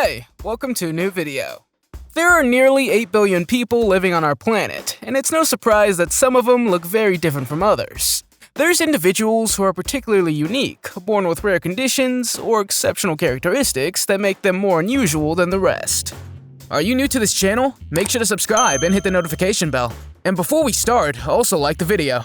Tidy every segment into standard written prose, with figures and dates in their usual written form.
Hey, welcome to a new video. There are nearly 8 billion people living on our planet, and it's no surprise that some of them look very different from others. There's individuals who are particularly unique, born with rare conditions or exceptional characteristics that make them more unusual than the rest. Are you new to this channel? Make sure to subscribe and hit the notification bell. And before we start, also like the video.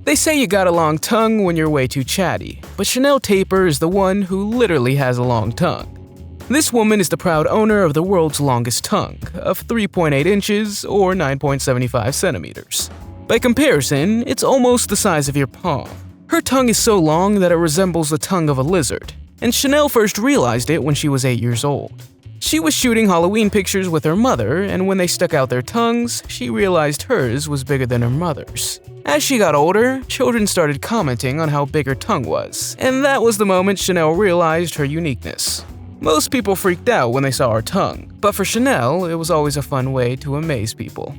They say you got a long tongue when you're way too chatty, but Chanel Taper is the one who literally has a long tongue. This woman is the proud owner of the world's longest tongue, of 3.8 inches or 9.75 centimeters. By comparison, it's almost the size of your palm. Her tongue is so long that it resembles the tongue of a lizard, and Chanel first realized it when she was 8 years old. She was shooting Halloween pictures with her mother, and when they stuck out their tongues, she realized hers was bigger than her mother's. As she got older, children started commenting on how big her tongue was, and that was the moment Chanel realized her uniqueness. Most people freaked out when they saw her tongue, but for Chanel, it was always a fun way to amaze people.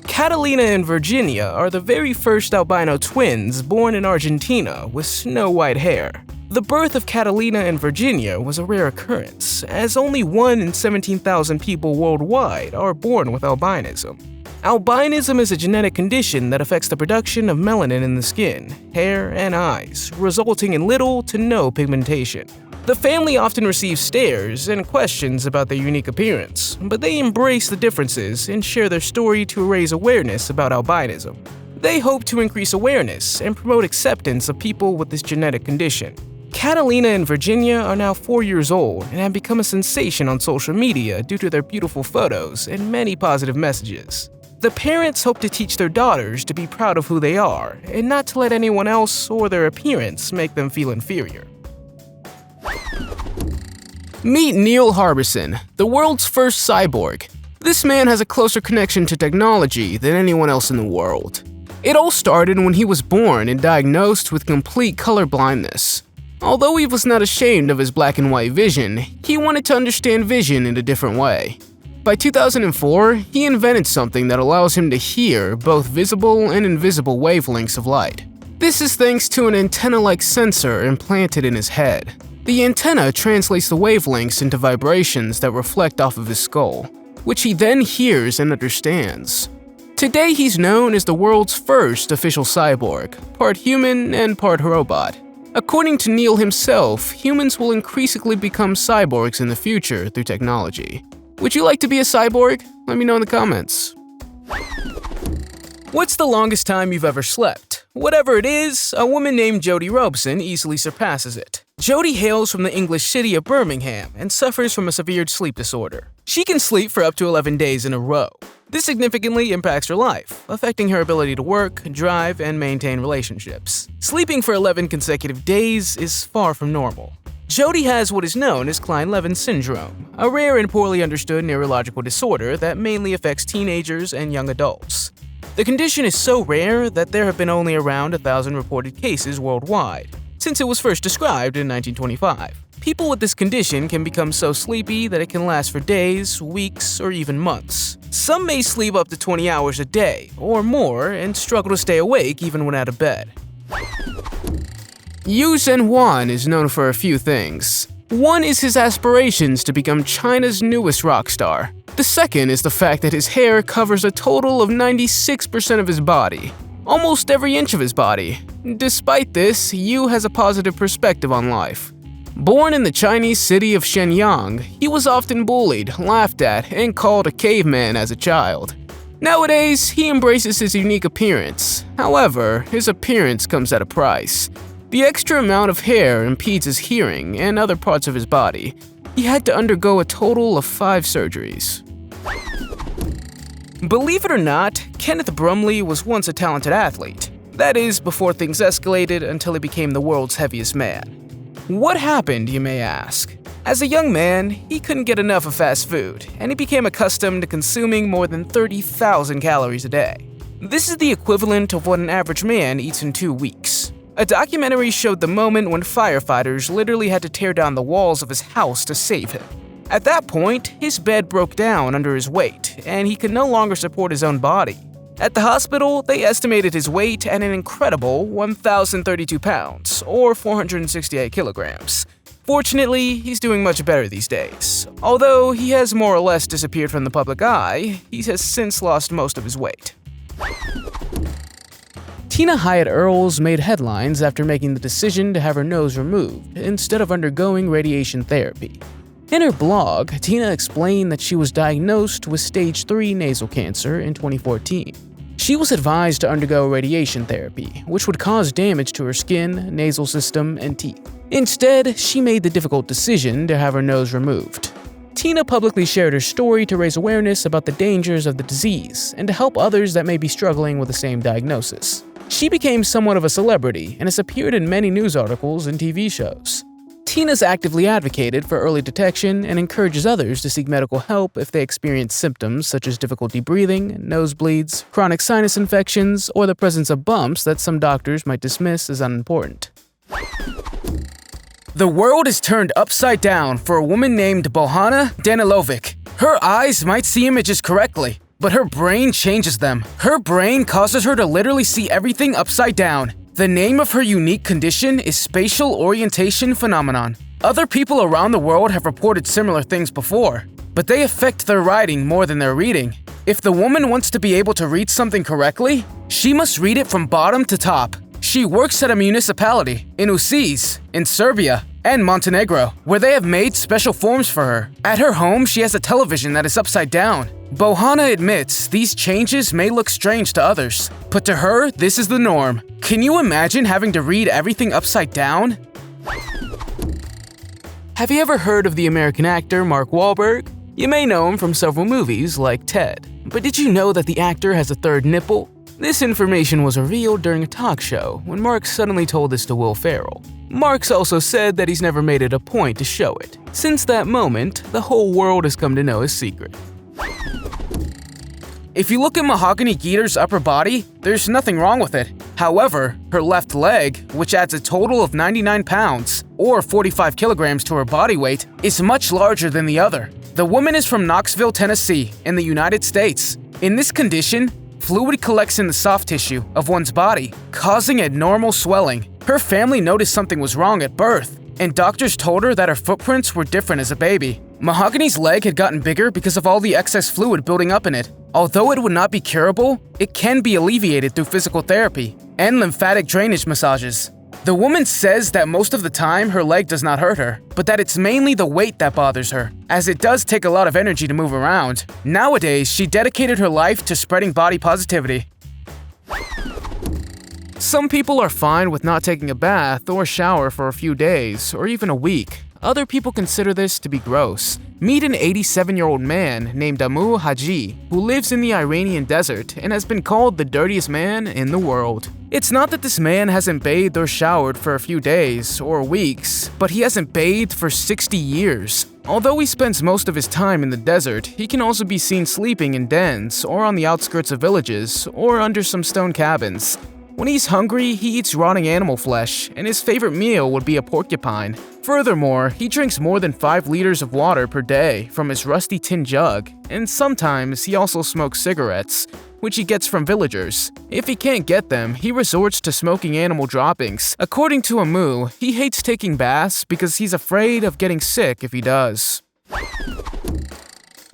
Catalina and Virginia are the very first albino twins born in Argentina with snow-white hair. The birth of Catalina and Virginia was a rare occurrence, as only 1 in 17,000 people worldwide are born with albinism. Albinism is a genetic condition that affects the production of melanin in the skin, hair, and eyes, resulting in little to no pigmentation. The family often receives stares and questions about their unique appearance, but they embrace the differences and share their story to raise awareness about albinism. They hope to increase awareness and promote acceptance of people with this genetic condition. Catalina and Virginia are now 4 years old and have become a sensation on social media due to their beautiful photos and many positive messages. The parents hope to teach their daughters to be proud of who they are and not to let anyone else or their appearance make them feel inferior. Meet Neil Harbison, the world's first cyborg. This man has a closer connection to technology than anyone else in the world. It all started when he was born and diagnosed with complete color blindness. Although he was not ashamed of his black and white vision, he wanted to understand vision in a different way. By 2004, he invented something that allows him to hear both visible and invisible wavelengths of light. This is thanks to an antenna-like sensor implanted in his head. The antenna translates the wavelengths into vibrations that reflect off of his skull, which he then hears and understands. Today he's known as the world's first official cyborg, part human and part robot. According to Neil himself, humans will increasingly become cyborgs in the future through technology. Would you like to be a cyborg? Let me know in the comments. What's the longest time you've ever slept? Whatever it is, a woman named Jody Robeson easily surpasses it. Jody hails from the English city of Birmingham and suffers from a severe sleep disorder. She can sleep for up to 11 days in a row. This significantly impacts her life, affecting her ability to work, drive, and maintain relationships. Sleeping for 11 consecutive days is far from normal. Jody has what is known as Klein-Levin syndrome, a rare and poorly understood neurological disorder that mainly affects teenagers and young adults. The condition is so rare that there have been only around 1,000 reported cases worldwide, since it was first described in 1925. People with this condition can become so sleepy that it can last for days, weeks, or even months. Some may sleep up to 20 hours a day or more and struggle to stay awake even when out of bed. Yu Zhenhuan is known for a few things. One is his aspirations to become China's newest rock star. The second is the fact that his hair covers a total of 96% of his body, almost every inch of his body. Despite this, Yu has a positive perspective on life. Born in the Chinese city of Shenyang, he was often bullied, laughed at, and called a caveman as a child. Nowadays, he embraces his unique appearance. However, his appearance comes at a price. The extra amount of hair impedes his hearing and other parts of his body. He had to undergo a total of 5 surgeries. Believe it or not, Kenneth Brumley was once a talented athlete. That is, before things escalated until he became the world's heaviest man. What happened, you may ask? As a young man, he couldn't get enough of fast food, and he became accustomed to consuming more than 30,000 calories a day. This is the equivalent of what an average man eats in 2 weeks. A documentary showed the moment when firefighters literally had to tear down the walls of his house to save him. At that point, his bed broke down under his weight, and he could no longer support his own body. At the hospital, they estimated his weight at an incredible 1,032 pounds, or 468 kilograms. Fortunately, he's doing much better these days. Although he has more or less disappeared from the public eye, he has since lost most of his weight. Tina Hyatt Earls made headlines after making the decision to have her nose removed instead of undergoing radiation therapy. In her blog, Tina explained that she was diagnosed with stage 3 nasal cancer in 2014. She was advised to undergo radiation therapy, which would cause damage to her skin, nasal system, and teeth. Instead, she made the difficult decision to have her nose removed. Tina publicly shared her story to raise awareness about the dangers of the disease and to help others that may be struggling with the same diagnosis. She became somewhat of a celebrity and has appeared in many news articles and TV shows. Tina's actively advocated for early detection and encourages others to seek medical help if they experience symptoms such as difficulty breathing, nosebleeds, chronic sinus infections, or the presence of bumps that some doctors might dismiss as unimportant. The world is turned upside down for a woman named Bohana Danilovic. Her eyes might see images correctly, but her brain changes them. Her brain causes her to literally see everything upside down. The name of her unique condition is spatial orientation phenomenon. Other people around the world have reported similar things before, but they affect their writing more than their reading. If the woman wants to be able to read something correctly, she must read it from bottom to top. She works at a municipality in Usiz, in Serbia, and Montenegro, where they have made special forms for her. At her home, she has a television that is upside down. Bohana admits these changes may look strange to others, but to her, this is the norm. Can you imagine having to read everything upside down? Have you ever heard of the American actor Mark Wahlberg? You may know him from several movies like Ted. But did you know that the actor has a third nipple? This information was revealed during a talk show when Mark suddenly told this to Will Ferrell. Marks also said that he's never made it a point to show it. Since that moment, the whole world has come to know his secret. If you look at Mahogany Geeter's upper body, there's nothing wrong with it. However, her left leg, which adds a total of 99 pounds, or 45 kilograms to her body weight, is much larger than the other. The woman is from Knoxville, Tennessee, in the United States. In this condition, fluid collects in the soft tissue of one's body, causing abnormal swelling. Her family noticed something was wrong at birth, and doctors told her that her footprints were different as a baby. Mahogany's leg had gotten bigger because of all the excess fluid building up in it. Although it would not be curable, it can be alleviated through physical therapy and lymphatic drainage massages. The woman says that most of the time her leg does not hurt her, but that it's mainly the weight that bothers her, as it does take a lot of energy to move around. Nowadays, she dedicated her life to spreading body positivity. Some people are fine with not taking a bath or shower for a few days, or even a week. Other people consider this to be gross. Meet an 87-year-old man named Amu Haji, who lives in the Iranian desert and has been called the dirtiest man in the world. It's not that this man hasn't bathed or showered for a few days or weeks, but he hasn't bathed for 60 years. Although he spends most of his time in the desert, he can also be seen sleeping in dens or on the outskirts of villages or under some stone cabins. When he's hungry, he eats rotting animal flesh, and his favorite meal would be a porcupine. Furthermore, he drinks more than 5 liters of water per day from his rusty tin jug, and sometimes he also smokes cigarettes, which he gets from villagers. If he can't get them, he resorts to smoking animal droppings. According to Amu, he hates taking baths because he's afraid of getting sick if he does.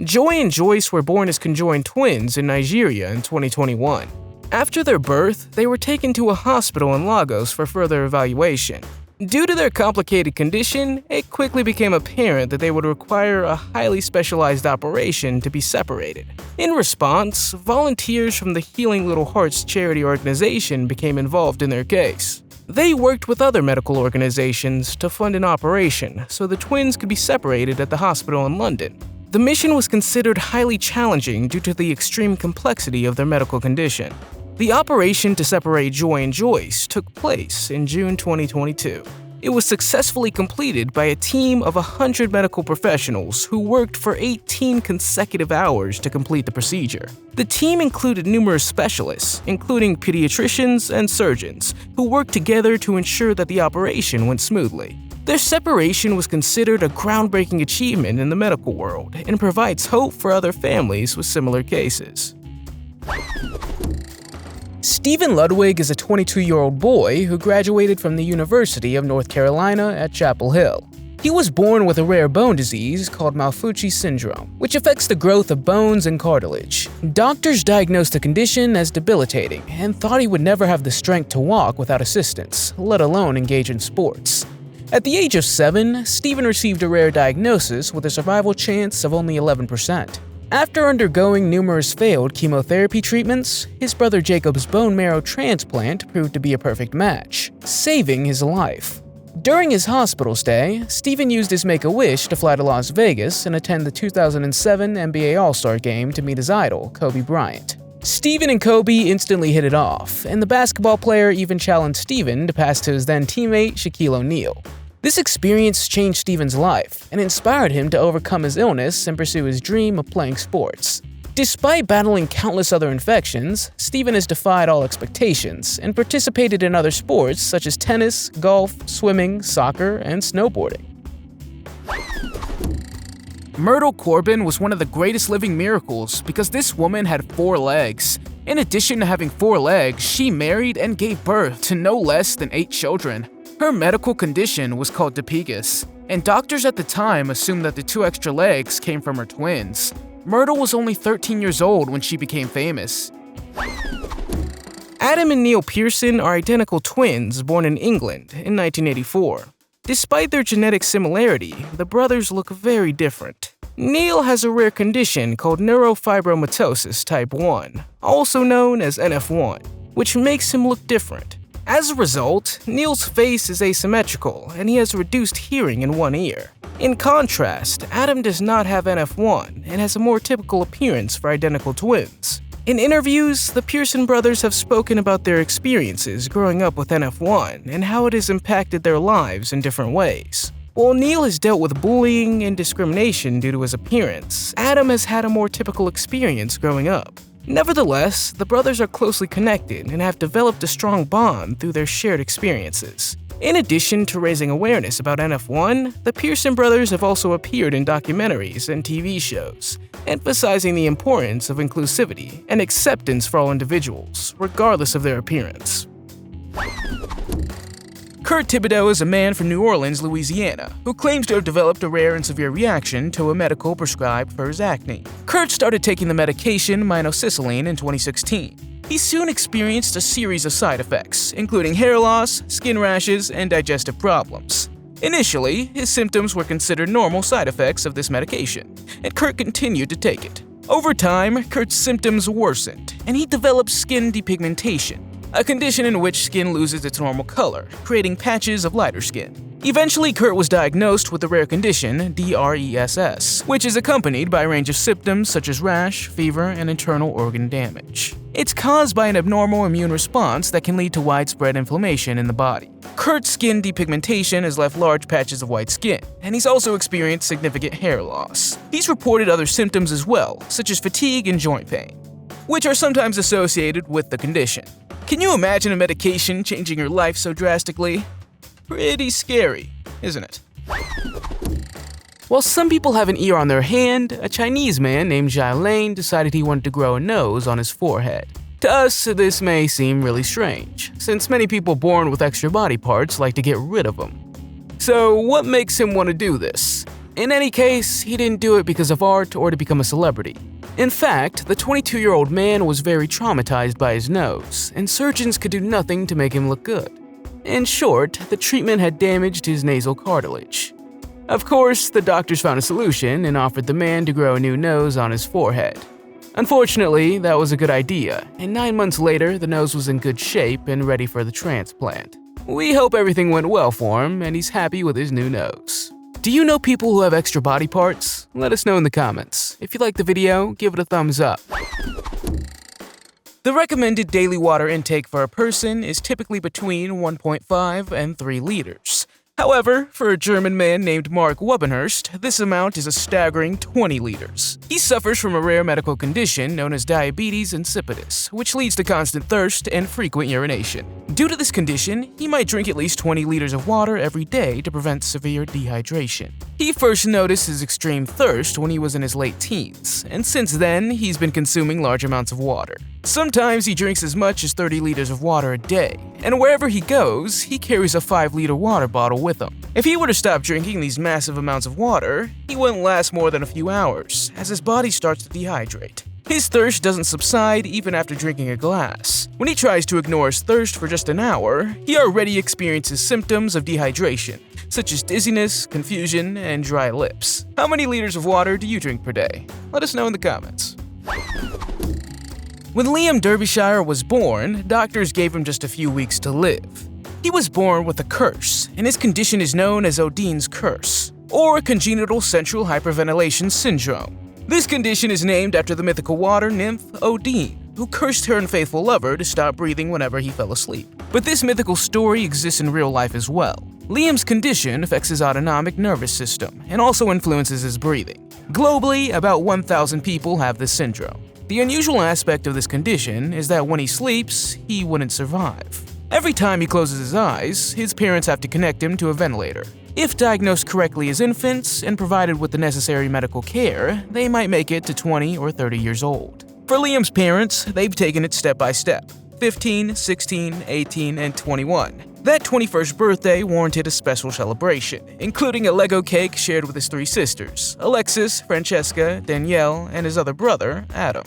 Joy and Joyce were born as conjoined twins in Nigeria in 2021. After their birth, they were taken to a hospital in Lagos for further evaluation. Due to their complicated condition, it quickly became apparent that they would require a highly specialized operation to be separated. In response, volunteers from the Healing Little Hearts charity organization became involved in their case. They worked with other medical organizations to fund an operation so the twins could be separated at the hospital in London. The mission was considered highly challenging due to the extreme complexity of their medical condition. The operation to separate Joy and Joyce took place in June 2022. It was successfully completed by a team of 100 medical professionals who worked for 18 consecutive hours to complete the procedure. The team included numerous specialists, including pediatricians and surgeons, who worked together to ensure that the operation went smoothly. Their separation was considered a groundbreaking achievement in the medical world and provides hope for other families with similar cases. Stephen Ludwig is a 22-year-old boy who graduated from the University of North Carolina at Chapel Hill. He was born with a rare bone disease called Maffucci syndrome, which affects the growth of bones and cartilage. Doctors diagnosed the condition as debilitating and thought he would never have the strength to walk without assistance, let alone engage in sports. At the age of 7, Stephen received a rare diagnosis with a survival chance of only 11%. After undergoing numerous failed chemotherapy treatments, his brother Jacob's bone marrow transplant proved to be a perfect match, saving his life. During his hospital stay, Stephen used his Make-A-Wish to fly to Las Vegas and attend the 2007 NBA All-Star Game to meet his idol, Kobe Bryant. Stephen and Kobe instantly hit it off, and the basketball player even challenged Stephen to pass to his then-teammate Shaquille O'Neal. This experience changed Stephen's life and inspired him to overcome his illness and pursue his dream of playing sports. Despite battling countless other infections, Stephen has defied all expectations and participated in other sports such as tennis, golf, swimming, soccer, and snowboarding. Myrtle Corbin was one of the greatest living miracles because this woman had 4 legs. In addition to having 4 legs, she married and gave birth to no less than 8 children. Her medical condition was called dipegus, and doctors at the time assumed that the 2 extra legs came from her twins. Myrtle was only 13 years old when she became famous. Adam and Neil Pearson are identical twins born in England in 1984. Despite their genetic similarity, the brothers look very different. Neil has a rare condition called neurofibromatosis type 1, also known as NF1, which makes him look different. As a result, Neil's face is asymmetrical and he has reduced hearing in one ear. In contrast, Adam does not have NF1 and has a more typical appearance for identical twins. In interviews, the Pearson brothers have spoken about their experiences growing up with NF1 and how it has impacted their lives in different ways. While Neil has dealt with bullying and discrimination due to his appearance, Adam has had a more typical experience growing up. Nevertheless, the brothers are closely connected and have developed a strong bond through their shared experiences. In addition to raising awareness about NF1, the Pearson brothers have also appeared in documentaries and TV shows, emphasizing the importance of inclusivity and acceptance for all individuals, regardless of their appearance. Kurt Thibodeau is a man from New Orleans, Louisiana, who claims to have developed a rare and severe reaction to a medical prescribed for his acne. Kurt started taking the medication minoxidil in 2016. He soon experienced a series of side effects, including hair loss, skin rashes, and digestive problems. Initially, his symptoms were considered normal side effects of this medication, and Kurt continued to take it. Over time, Kurt's symptoms worsened, and he developed skin depigmentation, a condition in which skin loses its normal color, creating patches of lighter skin. Eventually, Kurt was diagnosed with the rare condition DRESS, which is accompanied by a range of symptoms such as rash, fever, and internal organ damage. It's caused by an abnormal immune response that can lead to widespread inflammation in the body. Kurt's skin depigmentation has left large patches of white skin, and he's also experienced significant hair loss. He's reported other symptoms as well, such as fatigue and joint pain, which are sometimes associated with the condition. Can you imagine a medication changing your life so drastically? Pretty scary, isn't it? While some people have an ear on their hand, a Chinese man named Jai Lane decided he wanted to grow a nose on his forehead. To us, this may seem really strange, since many people born with extra body parts like to get rid of them. So what makes him want to do this? In any case, he didn't do it because of art or to become a celebrity. In fact, the 22-year-old man was very traumatized by his nose, and surgeons could do nothing to make him look good. In short, the treatment had damaged his nasal cartilage. Of course, the doctors found a solution and offered the man to grow a new nose on his forehead. Unfortunately, that was a good idea, and 9 months later, the nose was in good shape and ready for the transplant. We hope everything went well for him, and he's happy with his new nose. Do you know people who have extra body parts? Let us know in the comments. If you liked the video, give it a thumbs up. The recommended daily water intake for a person is typically between 1.5 and 3 liters. However, for a German man named Mark Webenhurst, this amount is a staggering 20 liters. He suffers from a rare medical condition known as diabetes insipidus, which leads to constant thirst and frequent urination. Due to this condition, he might drink at least 20 liters of water every day to prevent severe dehydration. He first noticed his extreme thirst when he was in his late teens, and since then, he's been consuming large amounts of water. Sometimes he drinks as much as 30 liters of water a day, and wherever he goes, he carries a 5-liter water bottle with him. If he were to stop drinking these massive amounts of water, he wouldn't last more than a few hours, as his body starts to dehydrate. His thirst doesn't subside even after drinking a glass. When he tries to ignore his thirst for just an hour, he already experiences symptoms of dehydration, such as dizziness, confusion, and dry lips. How many liters of water do you drink per day? Let us know in the comments. When Liam Derbyshire was born, doctors gave him just a few weeks to live. He was born with a curse, and his condition is known as Odine's curse, or congenital central hyperventilation syndrome. This condition is named after the mythical water nymph Odine, who cursed her unfaithful lover to stop breathing whenever he fell asleep. But this mythical story exists in real life as well. Liam's condition affects his autonomic nervous system and also influences his breathing. Globally, about 1,000 people have this syndrome. The unusual aspect of this condition is that when he sleeps, he wouldn't survive. Every time he closes his eyes, his parents have to connect him to a ventilator. If diagnosed correctly as infants and provided with the necessary medical care, they might make it to 20 or 30 years old. For Liam's parents, they've taken it step by step. 15, 16, 18, and 21. That 21st birthday warranted a special celebration, including a Lego cake shared with his 3 sisters, Alexis, Francesca, Danielle, and his other brother, Adam.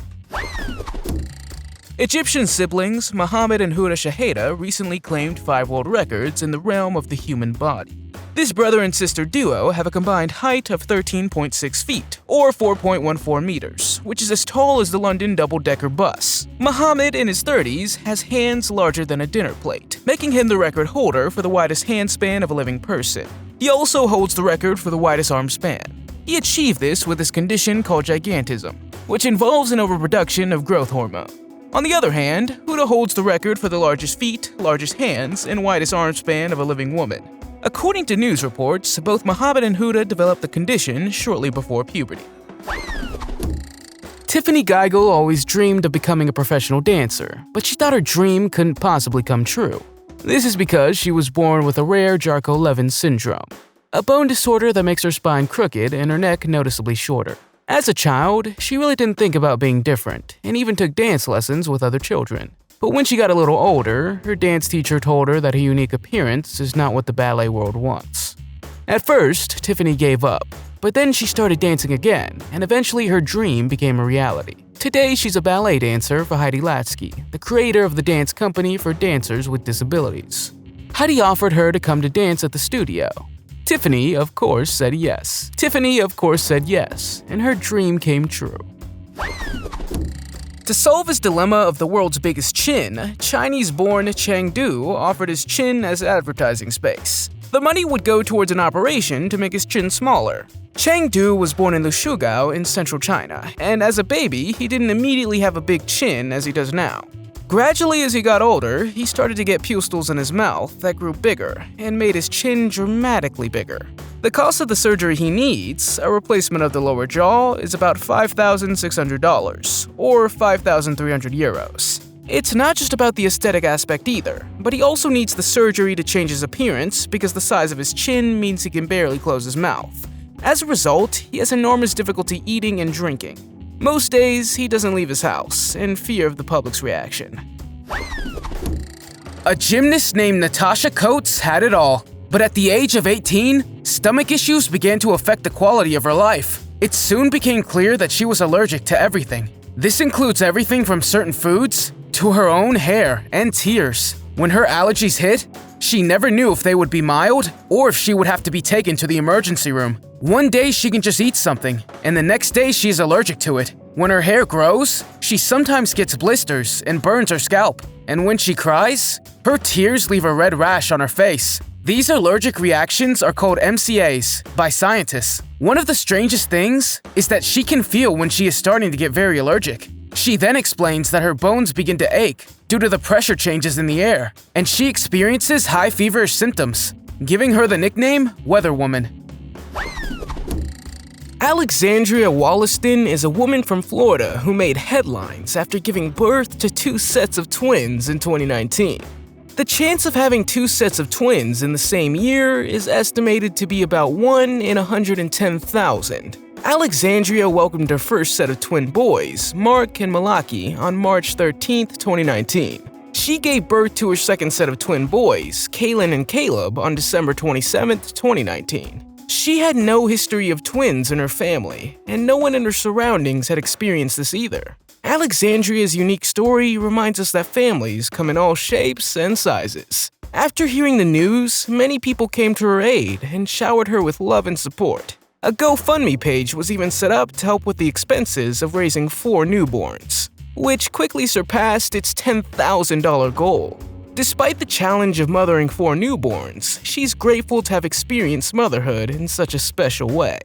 Egyptian siblings Mohammed and Huda Shaheda recently claimed 5 world records in the realm of the human body. This brother and sister duo have a combined height of 13.6 feet, or 4.14 meters, which is as tall as the London double-decker bus. Mohammed, in his 30s, has hands larger than a dinner plate, making him the record holder for the widest hand span of a living person. He also holds the record for the widest arm span. He achieved this with his condition called gigantism, which involves an overproduction of growth hormone. On the other hand, Huda holds the record for the largest feet, largest hands, and widest arm span of a living woman. According to news reports, both Mohammed and Huda developed the condition shortly before puberty. Tiffany Geigel always dreamed of becoming a professional dancer, but she thought her dream couldn't possibly come true. This is because she was born with a rare Charcot-Levin syndrome, a bone disorder that makes her spine crooked and her neck noticeably shorter. As a child, she really didn't think about being different, and even took dance lessons with other children. But when she got a little older, her dance teacher told her that her unique appearance is not what the ballet world wants. At first, Tiffany gave up, but then she started dancing again, and eventually her dream became a reality. Today, she's a ballet dancer for Heidi Latsky, the creator of the dance company for dancers with disabilities. Heidi offered her to come to dance at the studio. Tiffany, of course, said yes. And her dream came true. To solve his dilemma of the world's biggest chin, Chinese-born Chang Du offered his chin as advertising space. The money would go towards an operation to make his chin smaller. Chang Du was born in Lushugao in central China, and as a baby, he didn't immediately have a big chin as he does now. Gradually, as he got older, he started to get pustules in his mouth that grew bigger and made his chin dramatically bigger. The cost of the surgery he needs, a replacement of the lower jaw, is about $5,600, or 5,300 euros. It's not just about the aesthetic aspect either, but he also needs the surgery to change his appearance because the size of his chin means he can barely close his mouth. As a result, he has enormous difficulty eating and drinking. Most days, he doesn't leave his house, in fear of the public's reaction. A gymnast named Natasha Coates had it all. But at the age of 18, stomach issues began to affect the quality of her life. It soon became clear that she was allergic to everything. This includes everything from certain foods to her own hair and tears. When her allergies hit, she never knew if they would be mild or if she would have to be taken to the emergency room. One day she can just eat something, and the next day she is allergic to it. When her hair grows, she sometimes gets blisters and burns her scalp. And when she cries, her tears leave a red rash on her face. These allergic reactions are called MCAs by scientists. One of the strangest things is that she can feel when she is starting to get very allergic. She then explains that her bones begin to ache due to the pressure changes in the air, and she experiences high feverish symptoms, giving her the nickname Weather Woman. Alexandria Wollaston is a woman from Florida who made headlines after giving birth to 2 sets of twins in 2019. The chance of having 2 sets of twins in the same year is estimated to be about 1 in 110,000. Alexandria welcomed her first set of twin boys, Mark and Malaki, on March 13, 2019. She gave birth to her second set of twin boys, Kaylin and Caleb, on December 27, 2019. She had no history of twins in her family, and no one in her surroundings had experienced this either. Alexandria's unique story reminds us that families come in all shapes and sizes. After hearing the news, many people came to her aid and showered her with love and support. A GoFundMe page was even set up to help with the expenses of raising 4 newborns, which quickly surpassed its $10,000 goal. Despite the challenge of mothering 4 newborns, she's grateful to have experienced motherhood in such a special way.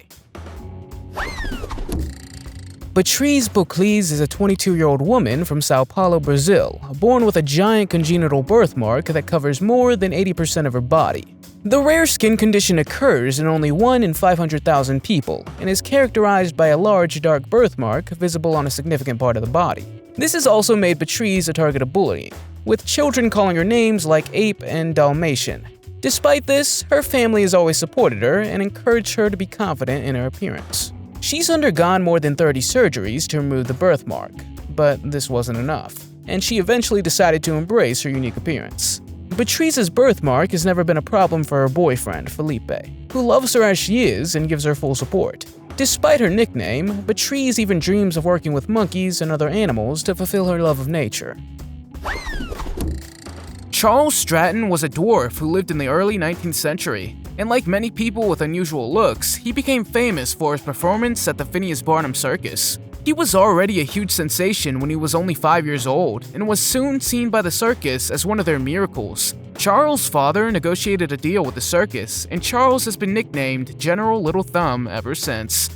Beatriz Boclis is a 22-year-old woman from Sao Paulo, Brazil, born with a giant congenital birthmark that covers more than 80% of her body. The rare skin condition occurs in only 1 in 500,000 people and is characterized by a large dark birthmark visible on a significant part of the body. This has also made Beatriz a target of bullying, with children calling her names like ape and Dalmatian. Despite this, her family has always supported her and encouraged her to be confident in her appearance. She's undergone more than 30 surgeries to remove the birthmark, but this wasn't enough, and she eventually decided to embrace her unique appearance. Beatriz's birthmark has never been a problem for her boyfriend, Felipe, who loves her as she is and gives her full support. Despite her nickname, Beatriz even dreams of working with monkeys and other animals to fulfill her love of nature. Charles Stratton was a dwarf who lived in the early 19th century, and like many people with unusual looks, he became famous for his performance at the Phineas Barnum Circus. He was already a huge sensation when he was only 5 years old, and was soon seen by the circus as one of their miracles. Charles' father negotiated a deal with the circus, and Charles has been nicknamed General Little Thumb ever since.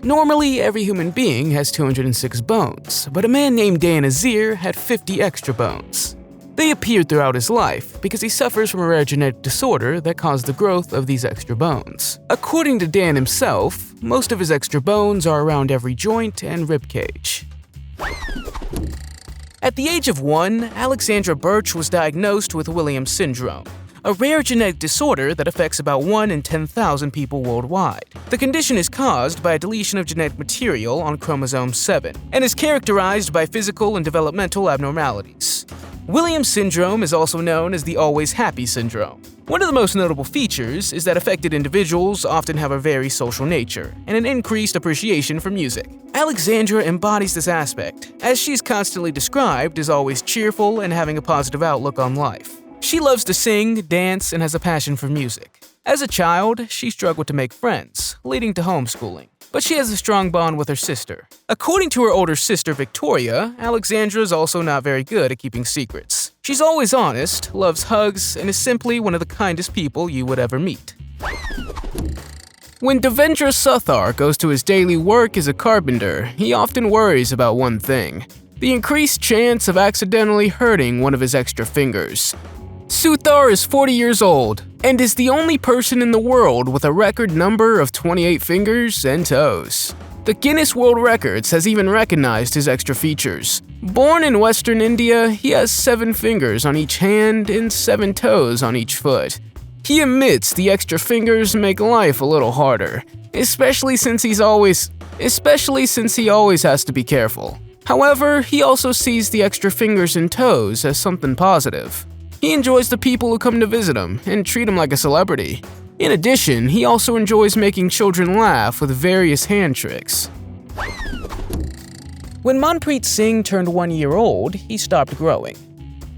Normally, every human being has 206 bones, but a man named Dan Azir had 50 extra bones. They appeared throughout his life because he suffers from a rare genetic disorder that caused the growth of these extra bones. According to Dan himself, most of his extra bones are around every joint and rib cage. At the age of 1, Alexandra Birch was diagnosed with Williams syndrome, a rare genetic disorder that affects about 1 in 10,000 people worldwide. The condition is caused by a deletion of genetic material on chromosome 7 and is characterized by physical and developmental abnormalities. Williams syndrome is also known as the always happy syndrome. One of the most notable features is that affected individuals often have a very social nature and an increased appreciation for music. Alexandra embodies this aspect, as she's constantly described as always cheerful and having a positive outlook on life. She loves to sing, dance, and has a passion for music. As a child, she struggled to make friends, leading to homeschooling, but she has a strong bond with her sister. According to her older sister Victoria, Alexandra is also not very good at keeping secrets. She's always honest, loves hugs, and is simply one of the kindest people you would ever meet. When Devendra Suthar goes to his daily work as a carpenter, he often worries about one thing: the increased chance of accidentally hurting one of his extra fingers. Suthar is 40 years old and is the only person in the world with a record number of 28 fingers and toes. The Guinness World Records has even recognized his extra features. Born in Western India, he has 7 fingers on each hand and 7 toes on each foot. He admits the extra fingers make life a little harder, especially since he always has to be careful. However, he also sees the extra fingers and toes as something positive. He enjoys the people who come to visit him and treat him like a celebrity. In addition, he also enjoys making children laugh with various hand tricks. When Manpreet Singh turned 1 year old, he stopped growing.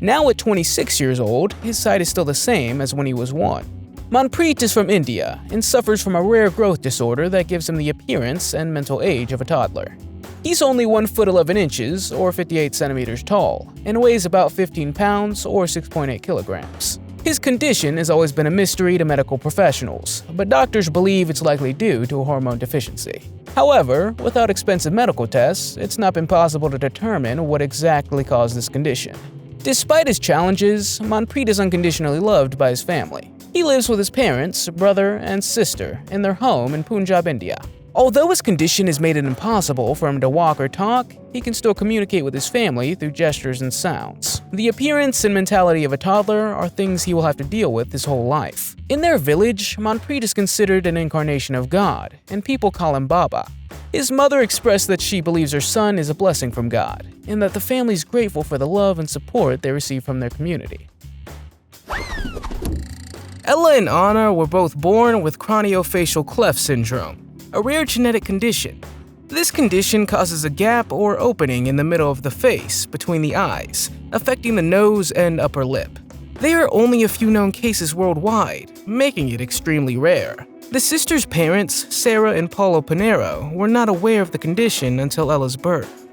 Now at 26 years old, his sight is still the same as when he was 1. Manpreet is from India and suffers from a rare growth disorder that gives him the appearance and mental age of a toddler. He's only 1 foot 11 inches or 58 centimeters tall and weighs about 15 pounds or 6.8 kilograms. His condition has always been a mystery to medical professionals, but doctors believe it's likely due to a hormone deficiency. However, without expensive medical tests, it's not been possible to determine what exactly caused this condition. Despite his challenges, Manpreet is unconditionally loved by his family. He lives with his parents, brother, and sister in their home in Punjab, India. Although his condition has made it impossible for him to walk or talk, he can still communicate with his family through gestures and sounds. The appearance and mentality of a toddler are things he will have to deal with his whole life. In their village, Manpreet is considered an incarnation of God, and people call him Baba. His mother expressed that she believes her son is a blessing from God, and that the family is grateful for the love and support they receive from their community. Ella and Anna were both born with craniofacial cleft syndrome, a rare genetic condition. This condition causes a gap or opening in the middle of the face between the eyes, affecting the nose and upper lip. There are only a few known cases worldwide, making it extremely rare. The sisters' parents, Sarah and Paulo Pinheiro, were not aware of the condition until Ella's birth.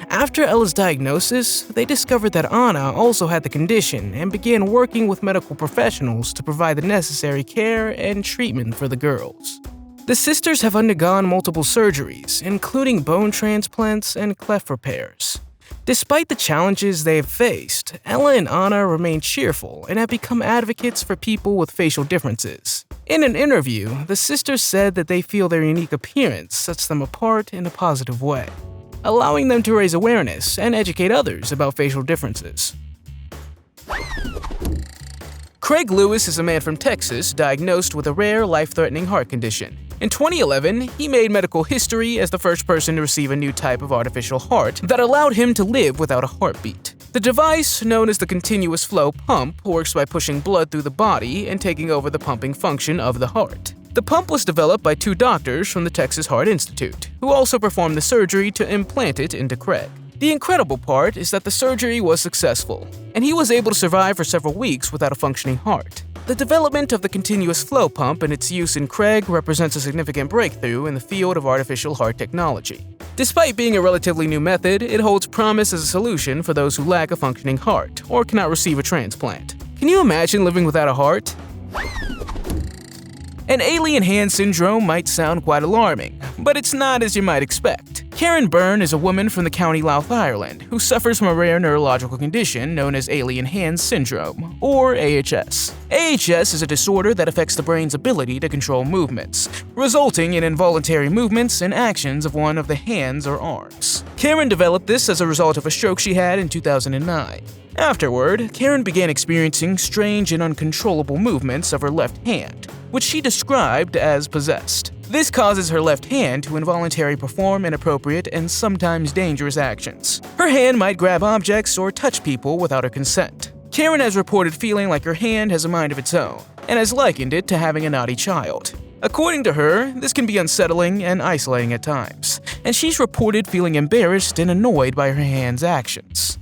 After Ella's diagnosis, they discovered that Anna also had the condition and began working with medical professionals to provide the necessary care and treatment for the girls. The sisters have undergone multiple surgeries, including bone transplants and cleft repairs. Despite the challenges they have faced, Ella and Anna remain cheerful and have become advocates for people with facial differences. In an interview, the sisters said that they feel their unique appearance sets them apart in a positive way, allowing them to raise awareness and educate others about facial differences. Craig Lewis is a man from Texas diagnosed with a rare, life-threatening heart condition. In 2011, he made medical history as the first person to receive a new type of artificial heart that allowed him to live without a heartbeat. The device, known as the continuous flow pump, works by pushing blood through the body and taking over the pumping function of the heart. The pump was developed by two doctors from the Texas Heart Institute, who also performed the surgery to implant it into Craig. The incredible part is that the surgery was successful, and he was able to survive for several weeks without a functioning heart. The development of the continuous flow pump and its use in Craig represents a significant breakthrough in the field of artificial heart technology. Despite being a relatively new method, it holds promise as a solution for those who lack a functioning heart or cannot receive a transplant. Can you imagine living without a heart? An alien hand syndrome might sound quite alarming, but it's not as you might expect. Karen Byrne is a woman from the County Louth, Ireland, who suffers from a rare neurological condition known as alien hand syndrome, or AHS. AHS is a disorder that affects the brain's ability to control movements, resulting in involuntary movements and actions of one of the hands or arms. Karen developed this as a result of a stroke she had in 2009. Afterward, Karen began experiencing strange and uncontrollable movements of her left hand, which she described as possessed. This causes her left hand to involuntarily perform inappropriate and sometimes dangerous actions. Her hand might grab objects or touch people without her consent. Karen has reported feeling like her hand has a mind of its own, and has likened it to having a naughty child. According to her, this can be unsettling and isolating at times, and she's reported feeling embarrassed and annoyed by her hand's actions.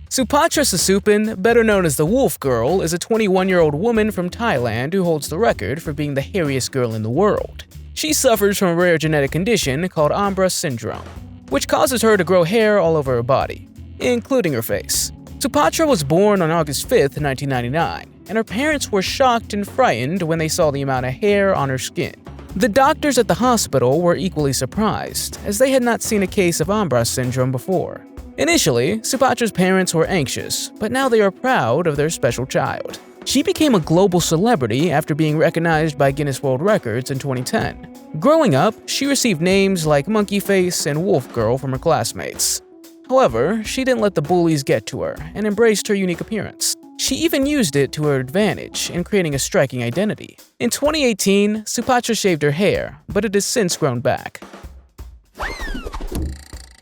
Supatra Sasupan, better known as the Wolf Girl, is a 21-year-old woman from Thailand who holds the record for being the hairiest girl in the world. She suffers from a rare genetic condition called Ambras syndrome, which causes her to grow hair all over her body, including her face. Supatra was born on August 5, 1999, and her parents were shocked and frightened when they saw the amount of hair on her skin. The doctors at the hospital were equally surprised, as they had not seen a case of Ambras syndrome before. Initially, Supatra's parents were anxious, but now they are proud of their special child. She became a global celebrity after being recognized by Guinness World Records in 2010. Growing up, she received names like Monkey Face and Wolf Girl from her classmates. However, she didn't let the bullies get to her and embraced her unique appearance. She even used it to her advantage in creating a striking identity. In 2018, Supatra shaved her hair, but it has since grown back.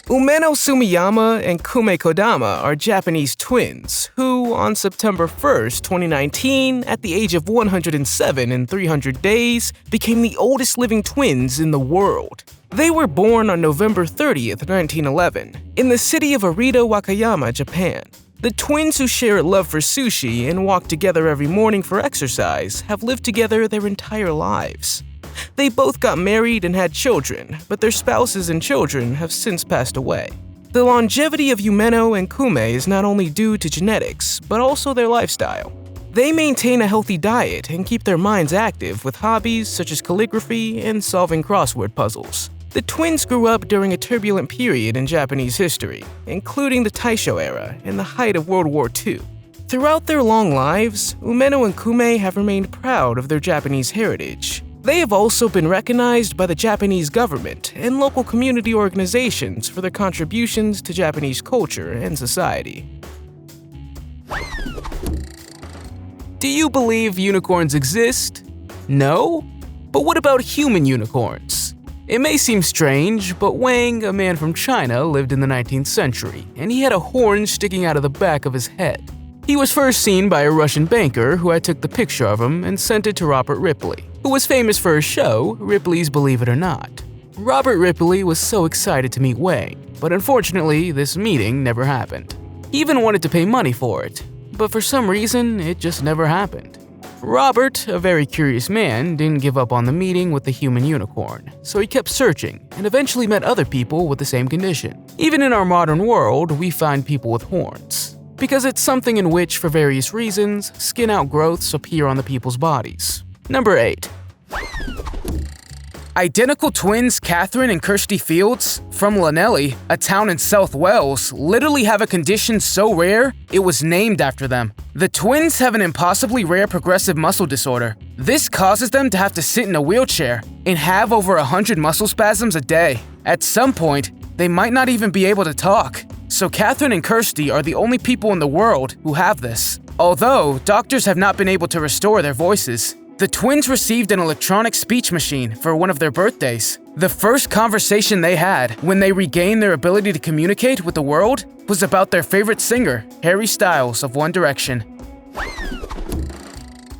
Umeno Sumiyama and Kume Kodama are Japanese twins who, on September 1, 2019, at the age of 107 and 300 days, became the oldest living twins in the world. They were born on November 30, 1911, in the city of Arita, Wakayama, Japan. The twins, who share a love for sushi and walk together every morning for exercise, have lived together their entire lives. They both got married and had children, but their spouses and children have since passed away. The longevity of Umeno and Kume is not only due to genetics, but also their lifestyle. They maintain a healthy diet and keep their minds active with hobbies such as calligraphy and solving crossword puzzles. The twins grew up during a turbulent period in Japanese history, including the Taisho era and the height of World War II. Throughout their long lives, Umeno and Kume have remained proud of their Japanese heritage. They have also been recognized by the Japanese government and local community organizations for their contributions to Japanese culture and society. Do you believe unicorns exist? No? But what about human unicorns? It may seem strange, but Wang, a man from China, lived in the 19th century, and he had a horn sticking out of the back of his head. He was first seen by a Russian banker who had took the picture of him and sent it to Robert Ripley, who was famous for his show, Ripley's Believe It or Not. Robert Ripley was so excited to meet Wang, but unfortunately, this meeting never happened. He even wanted to pay money for it, but for some reason, it just never happened. Robert, a very curious man, didn't give up on the meeting with the human unicorn, so he kept searching and eventually met other people with the same condition. Even in our modern world, we find people with horns, because it's something in which, for various reasons, skin outgrowths appear on the people's bodies. Number 8. Identical twins Catherine and Kirsty Fields from Llanelli, a town in South Wales, literally have a condition so rare it was named after them. The twins have an impossibly rare progressive muscle disorder. This causes them to have to sit in a wheelchair and have over 100 muscle spasms a day. At some point, they might not even be able to talk. So Catherine and Kirsty are the only people in the world who have this. Although doctors have not been able to restore their voices. The twins received an electronic speech machine for one of their birthdays. The first conversation they had when they regained their ability to communicate with the world was about their favorite singer, Harry Styles of One Direction.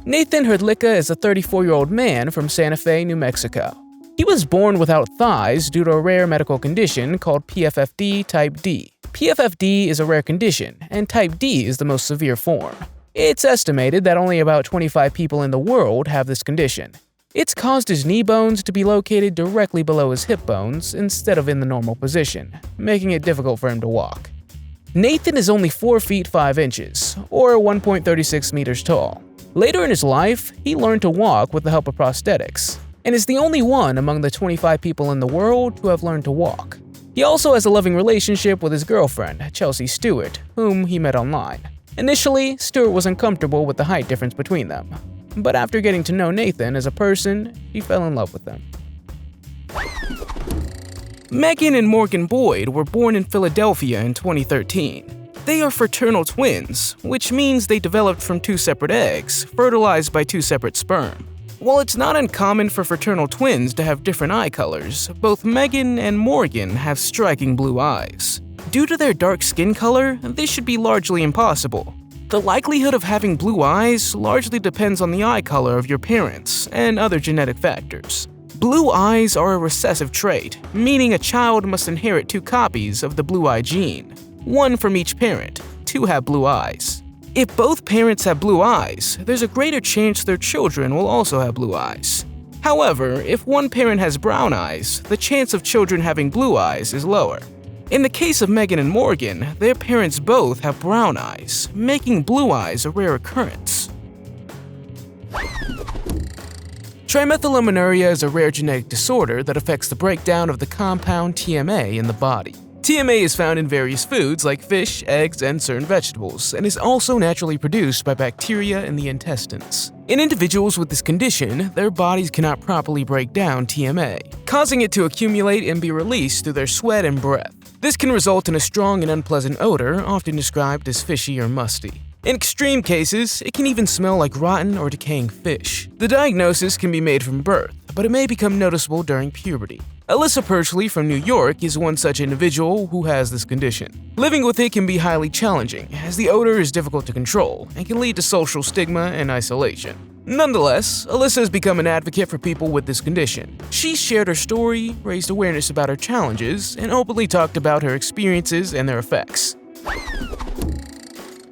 Nathan Hrdlicka is a 34-year-old man from Santa Fe, New Mexico. He was born without thighs due to a rare medical condition called PFFD type D. PFFD is a rare condition, and type D is the most severe form. It's estimated that only about 25 people in the world have this condition. It's caused his knee bones to be located directly below his hip bones instead of in the normal position, making it difficult for him to walk. Nathan is only 4 feet 5 inches, or 1.36 meters tall. Later in his life, he learned to walk with the help of prosthetics, and is the only one among the 25 people in the world who have learned to walk. He also has a loving relationship with his girlfriend, Chelsea Stewart, whom he met online. Initially, Stewart was uncomfortable with the height difference between them, but after getting to know Nathan as a person, he fell in love with him. Megan and Morgan Boyd were born in Philadelphia in 2013. They are fraternal twins, which means they developed from 2 separate eggs, fertilized by 2 separate sperm. While it's not uncommon for fraternal twins to have different eye colors, both Megan and Morgan have striking blue eyes. Due to their dark skin color, this should be largely impossible. The likelihood of having blue eyes largely depends on the eye color of your parents and other genetic factors. Blue eyes are a recessive trait, meaning a child must inherit 2 copies of the blue eye gene, 1 from each parent, to have blue eyes. If both parents have blue eyes, there's a greater chance their children will also have blue eyes. However, if one parent has brown eyes, the chance of children having blue eyes is lower. In the case of Megan and Morgan, their parents both have brown eyes, making blue eyes a rare occurrence. Trimethylaminaria is a rare genetic disorder that affects the breakdown of the compound TMA in the body. TMA is found in various foods like fish, eggs, and certain vegetables, and is also naturally produced by bacteria in the intestines. In individuals with this condition, their bodies cannot properly break down TMA, causing it to accumulate and be released through their sweat and breath. This can result in a strong and unpleasant odor, often described as fishy or musty. In extreme cases, it can even smell like rotten or decaying fish. The diagnosis can be made from birth, but it may become noticeable during puberty. Alyssa Perchley from New York is one such individual who has this condition. Living with it can be highly challenging, as the odor is difficult to control and can lead to social stigma and isolation. Nonetheless, Alyssa has become an advocate for people with this condition. She shared her story, raised awareness about her challenges, and openly talked about her experiences and their effects.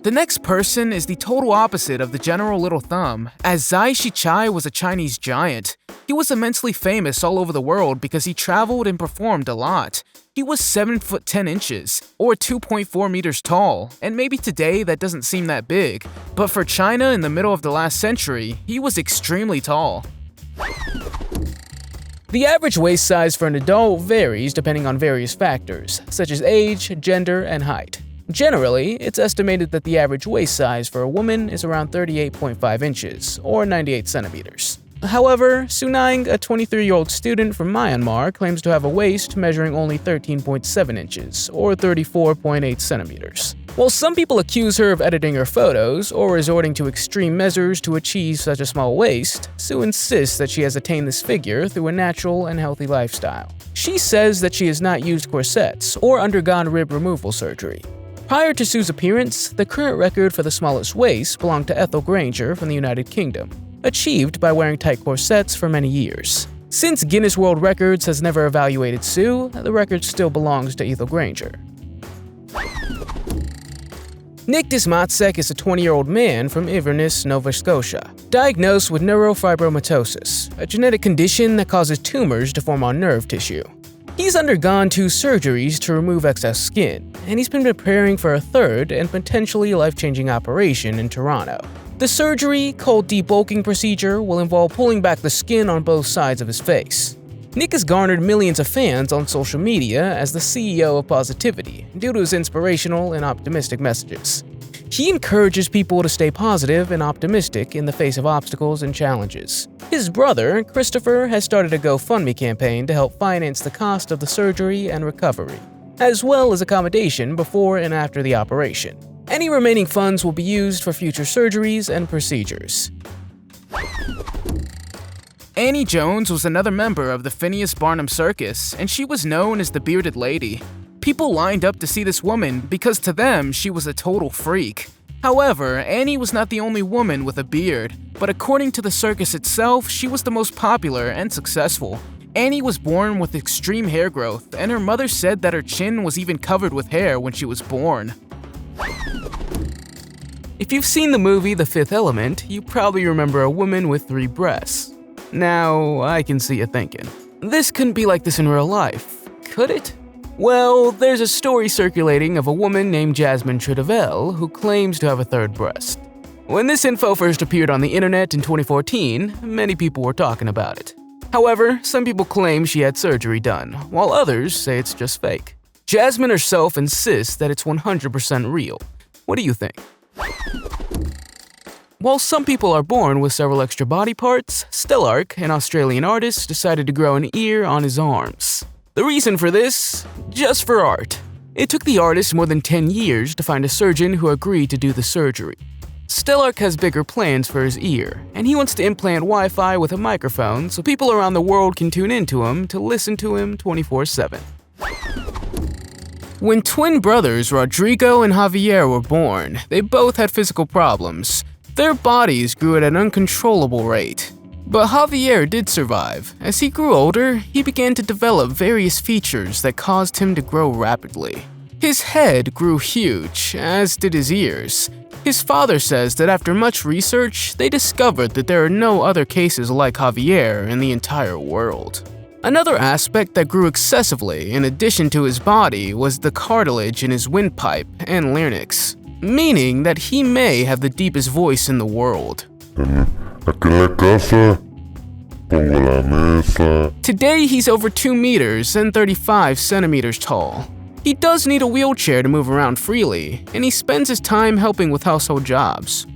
The next person is the total opposite of the general little thumb, as Zhai Shichai was a Chinese giant. He was immensely famous all over the world because he traveled and performed a lot. He was 7 foot 10 inches, or 2.4 meters tall, and maybe today that doesn't seem that big, but for China in the middle of the last century, he was extremely tall. The average waist size for an adult varies depending on various factors, such as age, gender, and height. Generally, it's estimated that the average waist size for a woman is around 38.5 inches, or 98 centimeters. However, Sunang, a 23-year-old student from Myanmar, claims to have a waist measuring only 13.7 inches, or 34.8 centimeters. While some people accuse her of editing her photos or resorting to extreme measures to achieve such a small waist, Sue insists that she has attained this figure through a natural and healthy lifestyle. She says that she has not used corsets or undergone rib removal surgery. Prior to Sue's appearance, the current record for the smallest waist belonged to Ethel Granger from the United Kingdom, achieved by wearing tight corsets for many years. Since Guinness World Records has never evaluated Sue, the record still belongs to Ethel Granger. Nick Dismatsek is a 20-year-old man from Inverness, Nova Scotia, diagnosed with neurofibromatosis, a genetic condition that causes tumors to form on nerve tissue. He's undergone 2 surgeries to remove excess skin, and he's been preparing for a third and potentially life-changing operation in Toronto. The surgery, called debulking procedure, will involve pulling back the skin on both sides of his face. Nick has garnered millions of fans on social media as the CEO of positivity due to his inspirational and optimistic messages. He encourages people to stay positive and optimistic in the face of obstacles and challenges. His brother, Christopher, has started a GoFundMe campaign to help finance the cost of the surgery and recovery, as well as accommodation before and after the operation. Any remaining funds will be used for future surgeries and procedures. Annie Jones was another member of the Phineas Barnum Circus, and she was known as the Bearded Lady. People lined up to see this woman because to them, she was a total freak. However, Annie was not the only woman with a beard, but according to the circus itself, she was the most popular and successful. Annie was born with extreme hair growth, and her mother said that her chin was even covered with hair when she was born. If you've seen the movie The Fifth Element, you probably remember a woman with 3 breasts. Now, I can see you thinking, this couldn't be like this in real life, could it? Well, there's a story circulating of a woman named Jasmine Trudevelle who claims to have a 3rd breast. When this info first appeared on the internet in 2014, many people were talking about it. However, some people claim she had surgery done, while others say it's just fake. Jasmine herself insists that it's 100% real. What do you think? While some people are born with several extra body parts, Stellark, an Australian artist, decided to grow an ear on his arms. The reason for this? Just for art. It took the artist more than 10 years to find a surgeon who agreed to do the surgery. Stellark has bigger plans for his ear, and he wants to implant Wi-Fi with a microphone so people around the world can tune into him to listen to him 24/7. When twin brothers Rodrigo and Javier were born, they both had physical problems. Their bodies grew at an uncontrollable rate. But Javier did survive. As he grew older, he began to develop various features that caused him to grow rapidly. His head grew huge, as did his ears. His father says that after much research, they discovered that there are no other cases like Javier in the entire world. Another aspect that grew excessively in addition to his body was the cartilage in his windpipe and larynx, meaning that he may have the deepest voice in the world. Today he's over 2 meters and 35 centimeters tall. He does need a wheelchair to move around freely, and he spends his time helping with household jobs.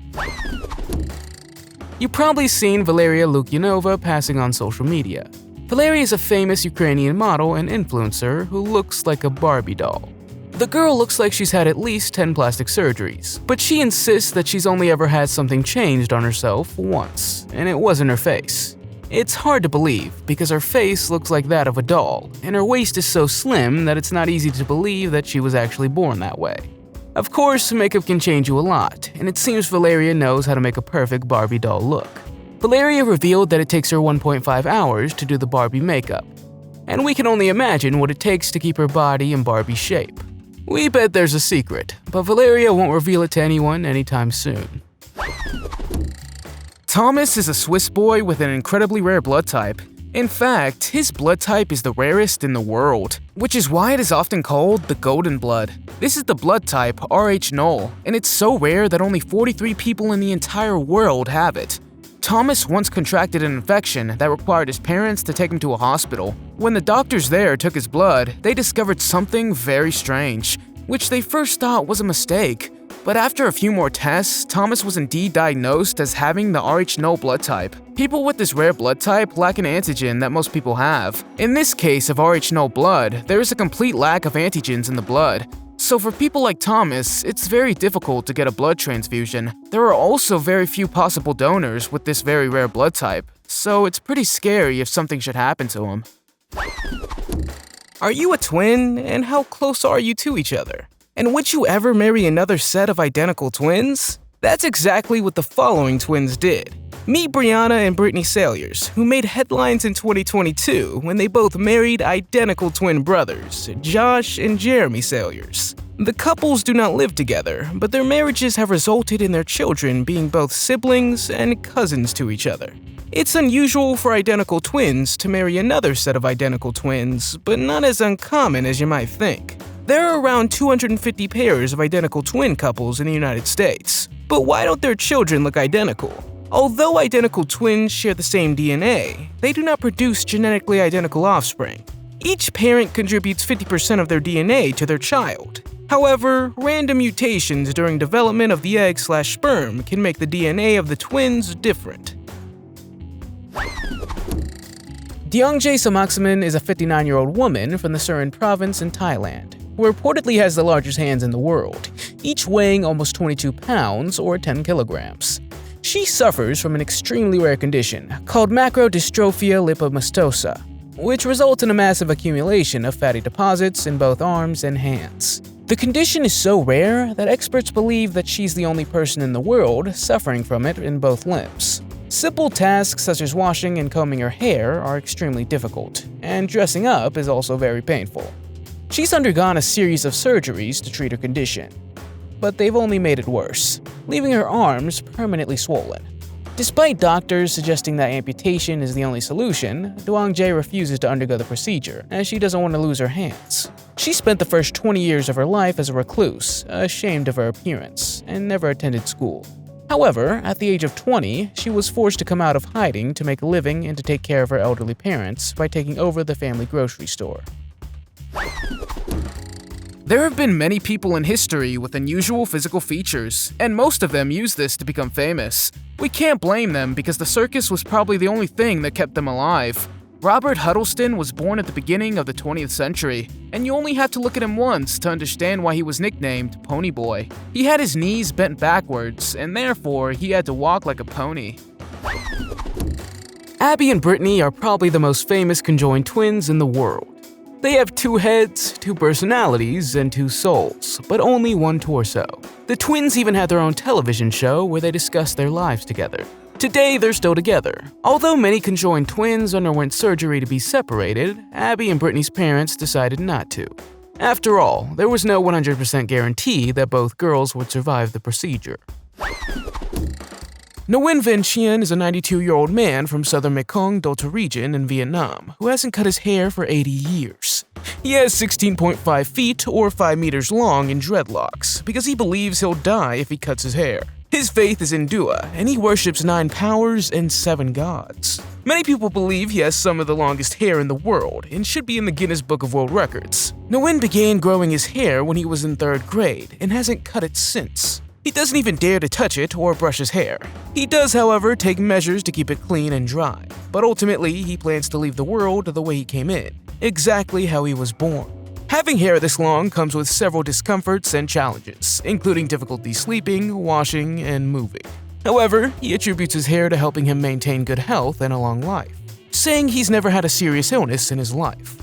You've probably seen Valeria Lukyanova passing on social media. Valeria is a famous Ukrainian model and influencer who looks like a Barbie doll. The girl looks like she's had at least 10 plastic surgeries, but she insists that she's only ever had something changed on herself once, and it wasn't her face. It's hard to believe because her face looks like that of a doll, and her waist is so slim that it's not easy to believe that she was actually born that way. Of course, makeup can change you a lot, and it seems Valeria knows how to make a perfect Barbie doll look. Valeria revealed that it takes her 1.5 hours to do the Barbie makeup, and we can only imagine what it takes to keep her body in Barbie shape. We bet there's a secret, but Valeria won't reveal it to anyone anytime soon. Thomas is a Swiss boy with an incredibly rare blood type. In fact, his blood type is the rarest in the world, which is why it is often called the golden blood. This is the blood type Rh-null, and it's so rare that only 43 people in the entire world have it. Thomas once contracted an infection that required his parents to take him to a hospital. When the doctors there took his blood, they discovered something very strange, which they first thought was a mistake. But after a few more tests, Thomas was indeed diagnosed as having the Rh-null blood type. People with this rare blood type lack an antigen that most people have. In this case of Rh-null blood, there is a complete lack of antigens in the blood. So for people like Thomas, it's very difficult to get a blood transfusion. There are also very few possible donors with this very rare blood type, so it's pretty scary if something should happen to him. Are you a twin, and how close are you to each other? And would you ever marry another set of identical twins? That's exactly what the following twins did. Meet Brianna and Brittany Salyers, who made headlines in 2022 when they both married identical twin brothers, Josh and Jeremy Salyers. The couples do not live together, but their marriages have resulted in their children being both siblings and cousins to each other. It's unusual for identical twins to marry another set of identical twins, but not as uncommon as you might think. There are around 250 pairs of identical twin couples in the United States. But why don't their children look identical? Although identical twins share the same DNA, they do not produce genetically identical offspring. Each parent contributes 50% of their DNA to their child. However, random mutations during development of the egg/sperm can make the DNA of the twins different. Deongjae Samaxaman is a 59-year-old woman from the Surin province in Thailand, who reportedly has the largest hands in the world, each weighing almost 22 pounds or 10 kilograms. She suffers from an extremely rare condition called macrodystrophia lipomastosa, which results in a massive accumulation of fatty deposits in both arms and hands. The condition is so rare that experts believe that she's the only person in the world suffering from it in both limbs. Simple tasks such as washing and combing her hair are extremely difficult, and dressing up is also very painful. She's undergone a series of surgeries to treat her condition, but they've only made it worse, leaving her arms permanently swollen. Despite doctors suggesting that amputation is the only solution, Deongjae refuses to undergo the procedure, as she doesn't want to lose her hands. She spent the first 20 years of her life as a recluse, ashamed of her appearance, and never attended school. However, at the age of 20, she was forced to come out of hiding to make a living and to take care of her elderly parents by taking over the family grocery store. There have been many people in history with unusual physical features, and most of them use this to become famous. We can't blame them because the circus was probably the only thing that kept them alive. Robert Huddleston was born at the beginning of the 20th century, and you only have to look at him once to understand why he was nicknamed Pony Boy. He had his knees bent backwards, and therefore he had to walk like a pony. Abby and Brittany are probably the most famous conjoined twins in the world. They have 2 heads, 2 personalities, and 2 souls, but only 1 torso. The twins even had their own television show where they discussed their lives together. Today, they're still together. Although many conjoined twins underwent surgery to be separated, Abby and Brittany's parents decided not to. After all, there was no 100% guarantee that both girls would survive the procedure. Nguyen Van Chien is a 92-year-old man from southern Mekong Delta region in Vietnam who hasn't cut his hair for 80 years. He has 16.5 feet or 5 meters long in dreadlocks because he believes he'll die if he cuts his hair. His faith is in Dua, and he worships 9 powers and 7 gods. Many people believe he has some of the longest hair in the world and should be in the Guinness Book of World Records. Nguyen began growing his hair when he was in 3rd grade and hasn't cut it since. He doesn't even dare to touch it or brush his hair. He does, however, take measures to keep it clean and dry, but ultimately he plans to leave the world the way he came in, exactly how he was born. Having hair this long comes with several discomforts and challenges, including difficulty sleeping, washing, and moving. However, he attributes his hair to helping him maintain good health and a long life, saying he's never had a serious illness in his life.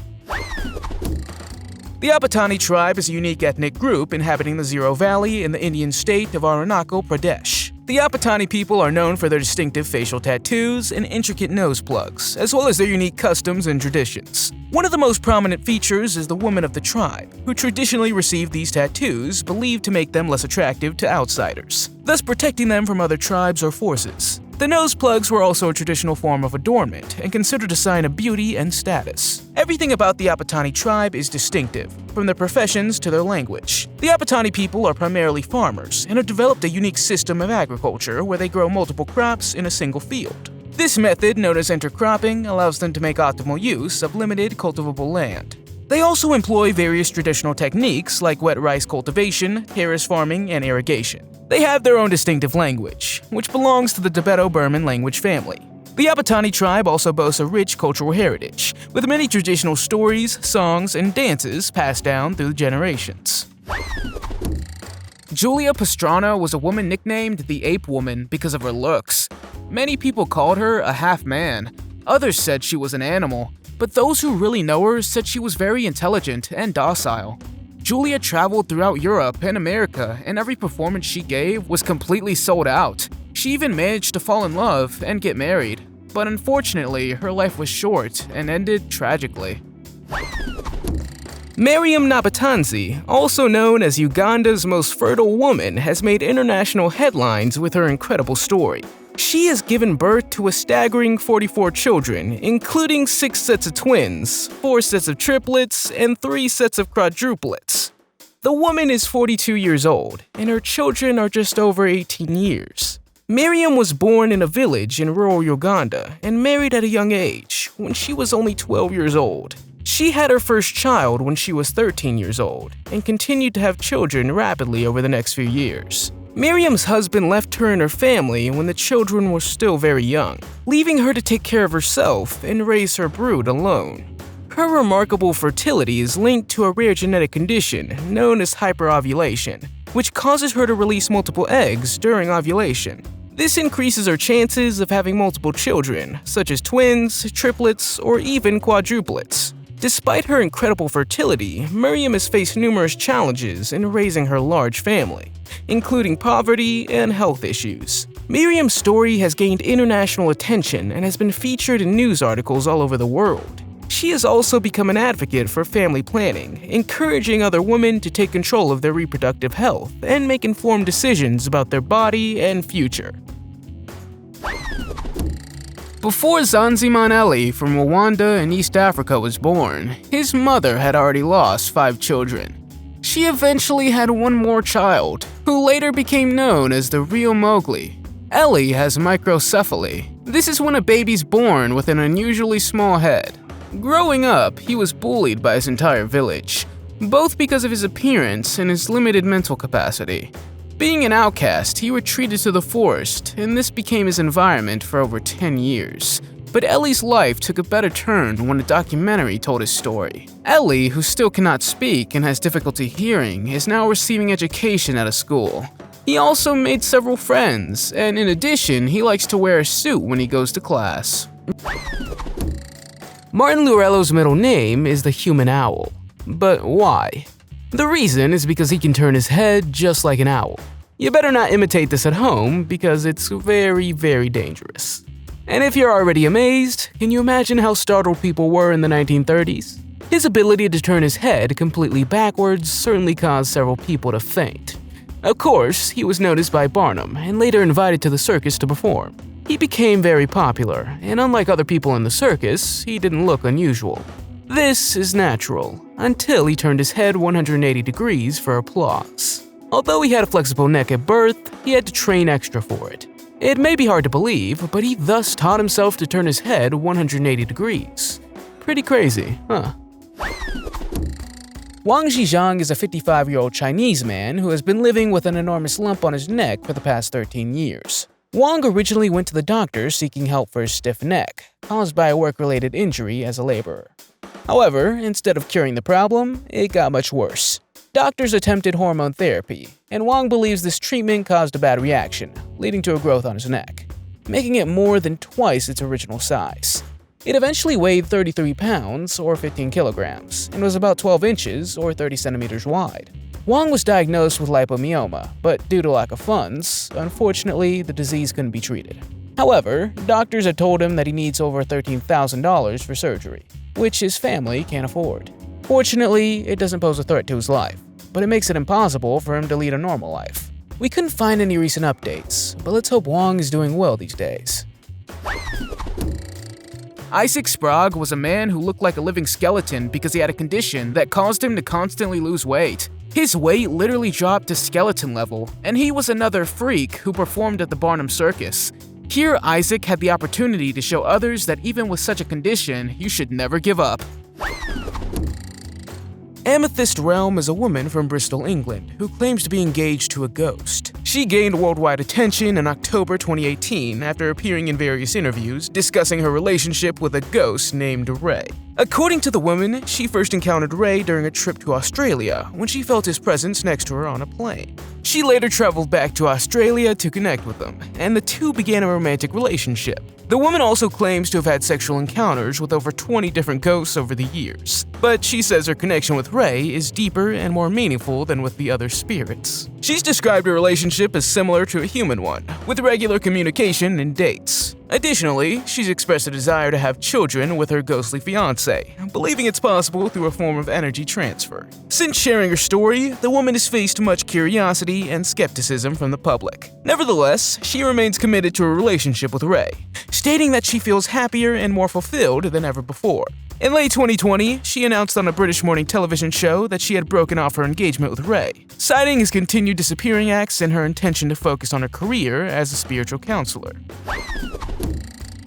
The Apatani tribe is a unique ethnic group inhabiting the Zero Valley in the Indian state of Arunachal Pradesh. The Apatani people are known for their distinctive facial tattoos and intricate nose plugs, as well as their unique customs and traditions. One of the most prominent features is the women of the tribe, who traditionally receive these tattoos believed to make them less attractive to outsiders, thus protecting them from other tribes or forces. The nose plugs were also a traditional form of adornment and considered a sign of beauty and status. Everything about the Apatani tribe is distinctive, from their professions to their language. The Apatani people are primarily farmers and have developed a unique system of agriculture where they grow multiple crops in a single field. This method, known as intercropping, allows them to make optimal use of limited cultivable land. They also employ various traditional techniques like wet rice cultivation, terrace farming, and irrigation. They have their own distinctive language, which belongs to the Tibeto-Burman language family. The Abatani tribe also boasts a rich cultural heritage, with many traditional stories, songs, and dances passed down through generations. Julia Pastrana was a woman nicknamed the Ape Woman because of her looks. Many people called her a half-man. Others said she was an animal, but those who really know her said she was very intelligent and docile. Julia traveled throughout Europe and America, and every performance she gave was completely sold out. She even managed to fall in love and get married, but unfortunately, her life was short and ended tragically. Miriam Nabatanzi, also known as Uganda's most fertile woman, has made international headlines with her incredible story. She has given birth to a staggering 44 children, including 6 sets of twins, 4 sets of triplets, and 3 sets of quadruplets. The woman is 42 years old, and her children are just over 18 years. Miriam was born in a village in rural Uganda and married at a young age, when she was only 12 years old. She had her first child when she was 13 years old, and continued to have children rapidly over the next few years. Miriam's husband left her and her family when the children were still very young, leaving her to take care of herself and raise her brood alone. Her remarkable fertility is linked to a rare genetic condition known as hyperovulation, which causes her to release multiple eggs during ovulation. This increases her chances of having multiple children, such as twins, triplets, or even quadruplets. Despite her incredible fertility, Miriam has faced numerous challenges in raising her large family, including poverty and health issues. Miriam's story has gained international attention and has been featured in news articles all over the world. She has also become an advocate for family planning, encouraging other women to take control of their reproductive health and make informed decisions about their body and future. Before Zanziman Eli from Rwanda in East Africa was born, his mother had already lost 5 children. She eventually had one more child, who later became known as the real Mowgli. Eli has microcephaly. This is when a baby's born with an unusually small head. Growing up, he was bullied by his entire village, both because of his appearance and his limited mental capacity. Being an outcast, he retreated to the forest, and this became his environment for over 10 years. But Eli's life took a better turn when a documentary told his story. Eli, who still cannot speak and has difficulty hearing, is now receiving education at a school. He also made several friends, and in addition, he likes to wear a suit when he goes to class. Martin Lurello's middle name is the Human Owl. But why? The reason is because he can turn his head just like an owl. You better not imitate this at home because it's very, very dangerous. And if you're already amazed, can you imagine how startled people were in the 1930s? His ability to turn his head completely backwards certainly caused several people to faint. Of course, he was noticed by Barnum and later invited to the circus to perform. He became very popular, and unlike other people in the circus, he didn't look unusual. This is natural, until he turned his head 180 degrees for applause. Although he had a flexible neck at birth, he had to train extra for it. It may be hard to believe, but he thus taught himself to turn his head 180 degrees. Pretty crazy, huh? Wang Zhijiang is a 55-year-old Chinese man who has been living with an enormous lump on his neck for the past 13 years. Wang originally went to the doctor seeking help for his stiff neck, caused by a work-related injury as a laborer. However, instead of curing the problem, it got much worse. Doctors attempted hormone therapy, and Wang believes this treatment caused a bad reaction, leading to a growth on his neck, making it more than twice its original size. It eventually weighed 33 pounds, or 15 kilograms, and was about 12 inches, or 30 centimeters wide. Wang was diagnosed with lipomyoma, but due to lack of funds, unfortunately, the disease couldn't be treated. However, doctors had told him that he needs over $13,000 for surgery, which his family can't afford. Fortunately, it doesn't pose a threat to his life, but it makes it impossible for him to lead a normal life. We couldn't find any recent updates, but let's hope Wang is doing well these days. Isaac Sprague was a man who looked like a living skeleton because he had a condition that caused him to constantly lose weight. His weight literally dropped to skeleton level, and he was another freak who performed at the Barnum Circus. Here, Isaac had the opportunity to show others that even with such a condition, you should never give up. Amethyst Realm is a woman from Bristol, England, who claims to be engaged to a ghost. She gained worldwide attention in October 2018 after appearing in various interviews discussing her relationship with a ghost named Ray. According to the woman, she first encountered Ray during a trip to Australia when she felt his presence next to her on a plane. She later traveled back to Australia to connect with him, and the two began a romantic relationship. The woman also claims to have had sexual encounters with over 20 different ghosts over the years, but she says her connection with Ray is deeper and more meaningful than with the other spirits. She's described her relationship as similar to a human one, with regular communication and dates. Additionally, she's expressed a desire to have children with her ghostly fiancé, believing it's possible through a form of energy transfer. Since sharing her story, the woman has faced much curiosity and skepticism from the public. Nevertheless, she remains committed to a relationship with Ray, stating that she feels happier and more fulfilled than ever before. In late 2020, she announced on a British morning television show that she had broken off her engagement with Ray, citing his continued disappearing acts and her intention to focus on her career as a spiritual counselor.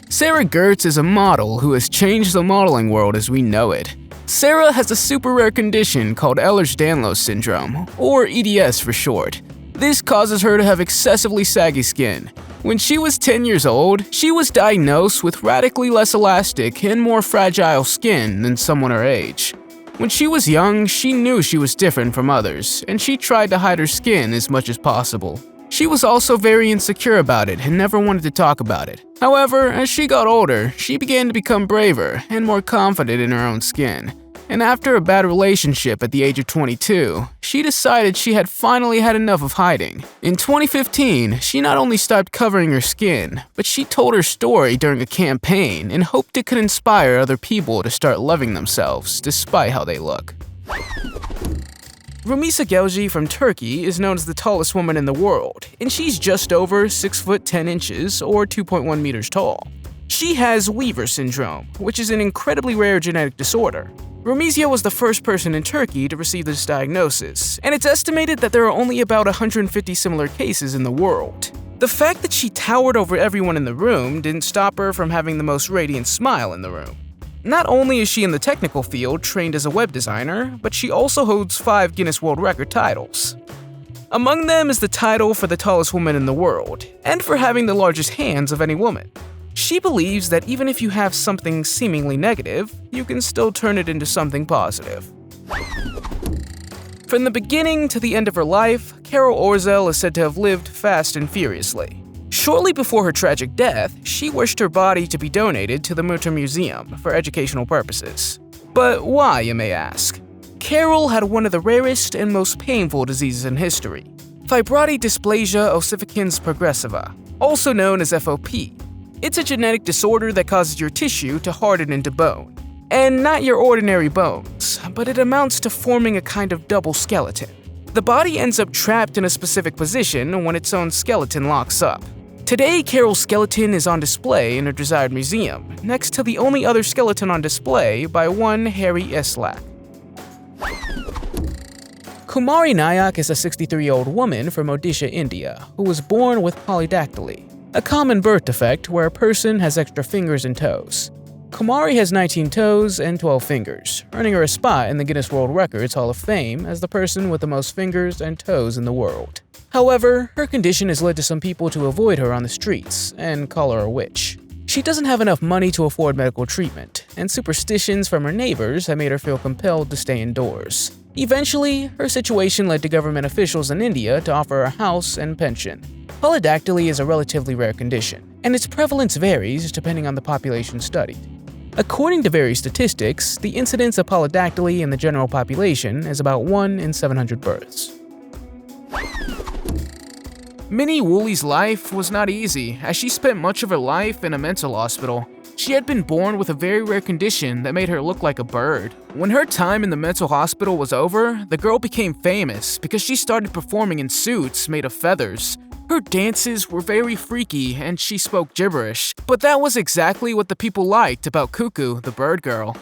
Sarah Gertz is a model who has changed the modeling world as we know it. Sarah has a super rare condition called Ehlers-Danlos syndrome, or EDS for short. This causes her to have excessively saggy skin. When she was 10 years old, she was diagnosed with radically less elastic and more fragile skin than someone her age. When she was young, she knew she was different from others, and she tried to hide her skin as much as possible. She was also very insecure about it and never wanted to talk about it. However, as she got older, she began to become braver and more confident in her own skin. And after a bad relationship at the age of 22, she decided she had finally had enough of hiding. In 2015, she not only stopped covering her skin, but she told her story during a campaign and hoped it could inspire other people to start loving themselves despite how they look. Rumisa Gelgi from Turkey is known as the tallest woman in the world, and she's just over 6 foot 10 inches or 2.1 meters tall. She has Weaver syndrome, which is an incredibly rare genetic disorder. Rumisa was the first person in Turkey to receive this diagnosis, and it's estimated that there are only about 150 similar cases in the world. The fact that she towered over everyone in the room didn't stop her from having the most radiant smile in the room. Not only is she in the technical field trained as a web designer, but she also holds 5 Guinness World Record titles. Among them is the title for the tallest woman in the world, and for having the largest hands of any woman. She believes that even if you have something seemingly negative, you can still turn it into something positive. From the beginning to the end of her life, Carol Orzel is said to have lived fast and furiously. Shortly before her tragic death, she wished her body to be donated to the Mutter Museum for educational purposes. But why, you may ask? Carol had one of the rarest and most painful diseases in history, fibrotic dysplasia ossificans progressiva, also known as FOP. It's a genetic disorder that causes your tissue to harden into bone. And not your ordinary bones, but it amounts to forming a kind of double skeleton. The body ends up trapped in a specific position when its own skeleton locks up. Today, Carol's skeleton is on display in her desired museum, next to the only other skeleton on display by one Harry Eslak. Kumari Nayak is a 63-year-old woman from Odisha, India, who was born with polydactyly, a common birth defect where a person has extra fingers and toes. Kumari has 19 toes and 12 fingers, earning her a spot in the Guinness World Records Hall of Fame as the person with the most fingers and toes in the world. However, her condition has led to some people to avoid her on the streets and call her a witch. She doesn't have enough money to afford medical treatment, and superstitions from her neighbors have made her feel compelled to stay indoors. Eventually, her situation led to government officials in India to offer her a house and pension. Polydactyly is a relatively rare condition, and its prevalence varies depending on the population studied. According to various statistics, the incidence of polydactyly in the general population is about 1 in 700 births. Minnie Woolley's life was not easy, as she spent much of her life in a mental hospital. She had been born with a very rare condition that made her look like a bird. When her time in the mental hospital was over, the girl became famous because she started performing in suits made of feathers. Her dances were very freaky and she spoke gibberish, but that was exactly what the people liked about Cuckoo, the bird girl.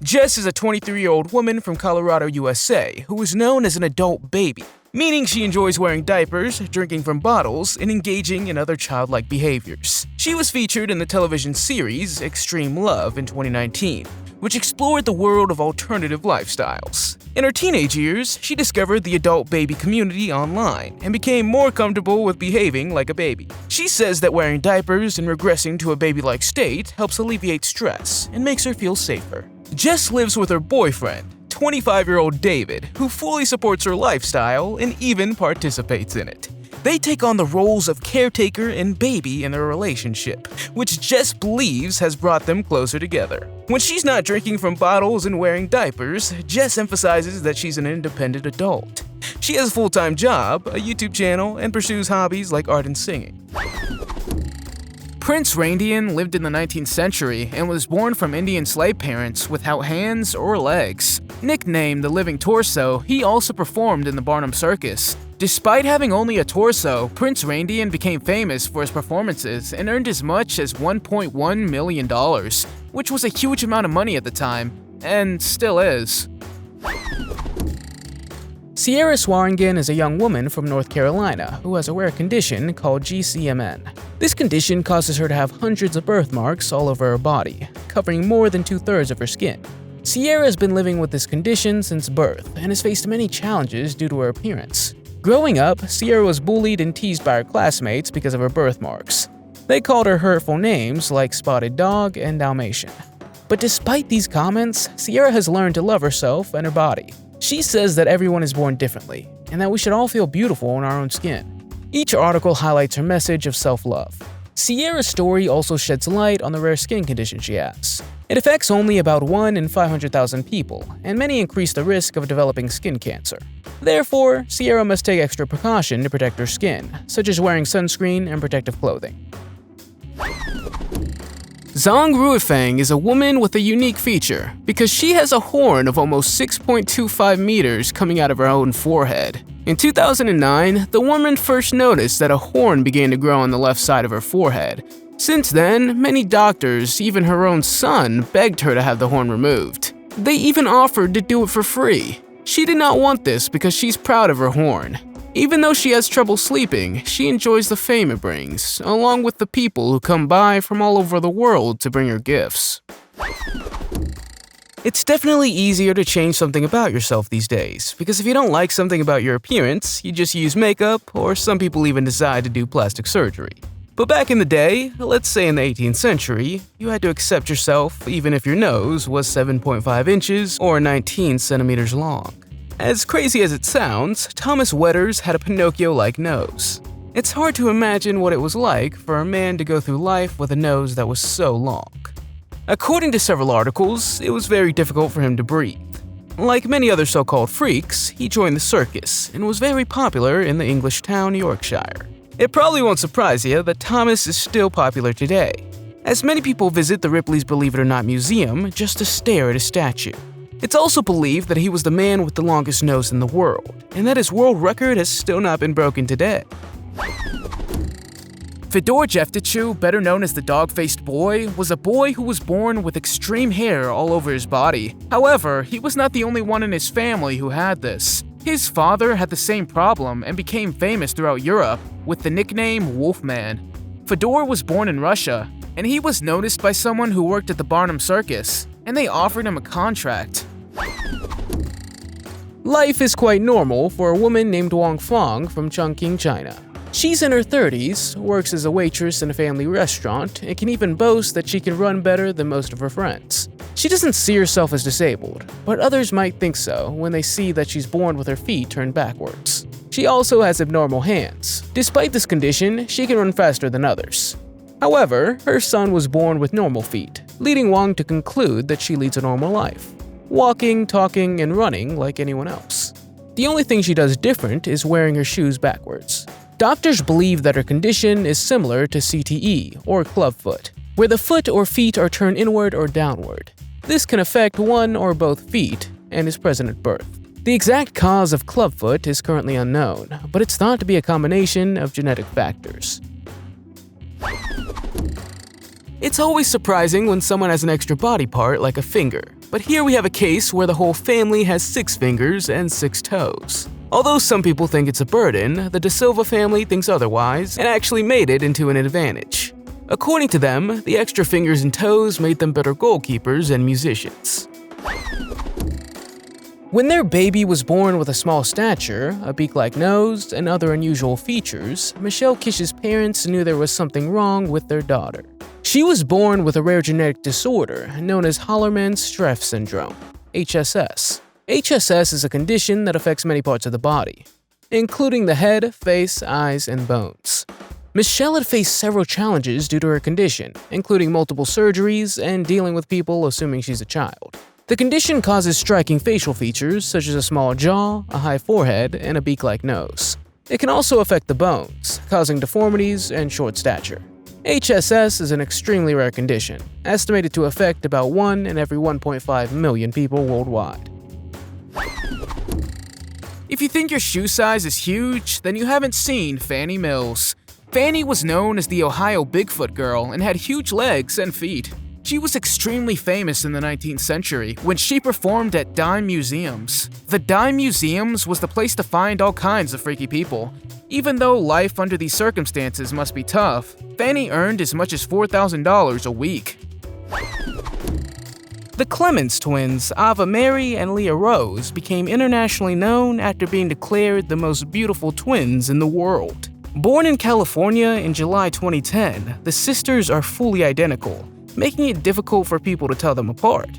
Jess is a 23-year-old woman from Colorado, USA, who is known as an adult baby, meaning she enjoys wearing diapers, drinking from bottles, and engaging in other childlike behaviors. She was featured in the television series Extreme Love in 2019, which explored the world of alternative lifestyles. In her teenage years, she discovered the adult baby community online and became more comfortable with behaving like a baby. She says that wearing diapers and regressing to a baby-like state helps alleviate stress and makes her feel safer. Jess lives with her boyfriend, 25-year-old David, who fully supports her lifestyle and even participates in it. They take on the roles of caretaker and baby in their relationship, which Jess believes has brought them closer together. When she's not drinking from bottles and wearing diapers, Jess emphasizes that she's an independent adult. She has a full-time job, a YouTube channel, and pursues hobbies like art and singing. Prince Randian lived in the 19th century and was born from Indian slave parents without hands or legs. Nicknamed the Living Torso, he also performed in the Barnum Circus. Despite having only a torso, Prince Randian became famous for his performances and earned as much as $1.1 million, which was a huge amount of money at the time, and still is. Sierra Swaringen is a young woman from North Carolina who has a rare condition called GCMN. This condition causes her to have hundreds of birthmarks all over her body, covering more than 2/3 of her skin. Sierra has been living with this condition since birth and has faced many challenges due to her appearance. Growing up, Sierra was bullied and teased by her classmates because of her birthmarks. They called her hurtful names like Spotted Dog and Dalmatian. But despite these comments, Sierra has learned to love herself and her body. She says that everyone is born differently, and that we should all feel beautiful in our own skin. Each article highlights her message of self-love. Sierra's story also sheds light on the rare skin condition she has. It affects only about 1 in 500,000 people, and many increase the risk of developing skin cancer. Therefore, Sierra must take extra precaution to protect her skin, such as wearing sunscreen and protective clothing. Zhang Ruifeng is a woman with a unique feature because she has a horn of almost 6.25 meters coming out of her own forehead. In 2009, the woman first noticed that a horn began to grow on the left side of her forehead. Since then, many doctors, even her own son, begged her to have the horn removed. They even offered to do it for free. She did not want this because she's proud of her horn. Even though she has trouble sleeping, she enjoys the fame it brings, along with the people who come by from all over the world to bring her gifts. It's definitely easier to change something about yourself these days, because if you don't like something about your appearance, you just use makeup, or some people even decide to do plastic surgery. But back in the day, let's say in the 18th century, you had to accept yourself even if your nose was 7.5 inches or 19 centimeters long. As crazy as it sounds, Thomas Wetters had a Pinocchio-like nose. It's hard to imagine what it was like for a man to go through life with a nose that was so long. According to several articles, it was very difficult for him to breathe. Like many other so-called freaks, he joined the circus and was very popular in the English town Yorkshire. It probably won't surprise you that Thomas is still popular today, as many people visit the Ripley's Believe It or Not museum just to stare at his statue. It's also believed that he was the man with the longest nose in the world, and that his world record has still not been broken today. Fedor Jeftichu, better known as the Dog-Faced Boy, was a boy who was born with extreme hair all over his body. However, he was not the only one in his family who had this. His father had the same problem and became famous throughout Europe with the nickname Wolfman. Fedor was born in Russia, and he was noticed by someone who worked at the Barnum Circus, and they offered him a contract. Life is quite normal for a woman named Wang Fang from Chongqing, China. She's in her 30s, works as a waitress in a family restaurant, and can even boast that she can run better than most of her friends. She doesn't see herself as disabled, but others might think so when they see that she's born with her feet turned backwards. She also has abnormal hands. Despite this condition, she can run faster than others. However, her son was born with normal feet, leading Wang to conclude that she leads a normal life, walking, talking, and running like anyone else. The only thing she does different is wearing her shoes backwards. Doctors believe that her condition is similar to CTE, or clubfoot, where the foot or feet are turned inward or downward. This can affect one or both feet and is present at birth. The exact cause of clubfoot is currently unknown, but it's thought to be a combination of genetic factors. It's always surprising when someone has an extra body part like a finger, but here we have a case where the whole family has 6 fingers and 6 toes. Although some people think it's a burden, the De Silva family thinks otherwise and actually made it into an advantage. According to them, the extra fingers and toes made them better goalkeepers and musicians. When their baby was born with a small stature, a beak-like nose, and other unusual features, Michelle Kish's parents knew there was something wrong with their daughter. She was born with a rare genetic disorder known as Hallermann-Streiff syndrome, HSS. HSS is a condition that affects many parts of the body, including the head, face, eyes, and bones. Michelle had faced several challenges due to her condition, including multiple surgeries and dealing with people assuming she's a child. The condition causes striking facial features such as a small jaw, a high forehead, and a beak-like nose. It can also affect the bones, causing deformities and short stature. HSS is an extremely rare condition, estimated to affect about 1 in every 1.5 million people worldwide. If you think your shoe size is huge, then you haven't seen Fannie Mills. Fannie was known as the Ohio Bigfoot Girl and had huge legs and feet. She was extremely famous in the 19th century when she performed at dime museums. The dime museums was the place to find all kinds of freaky people. Even though life under these circumstances must be tough, Fannie earned as much as $4,000 a week. The Clements twins, Ava Mary and Leah Rose, became internationally known after being declared the most beautiful twins in the world. Born in California in July 2010, the sisters are fully identical, making it difficult for people to tell them apart.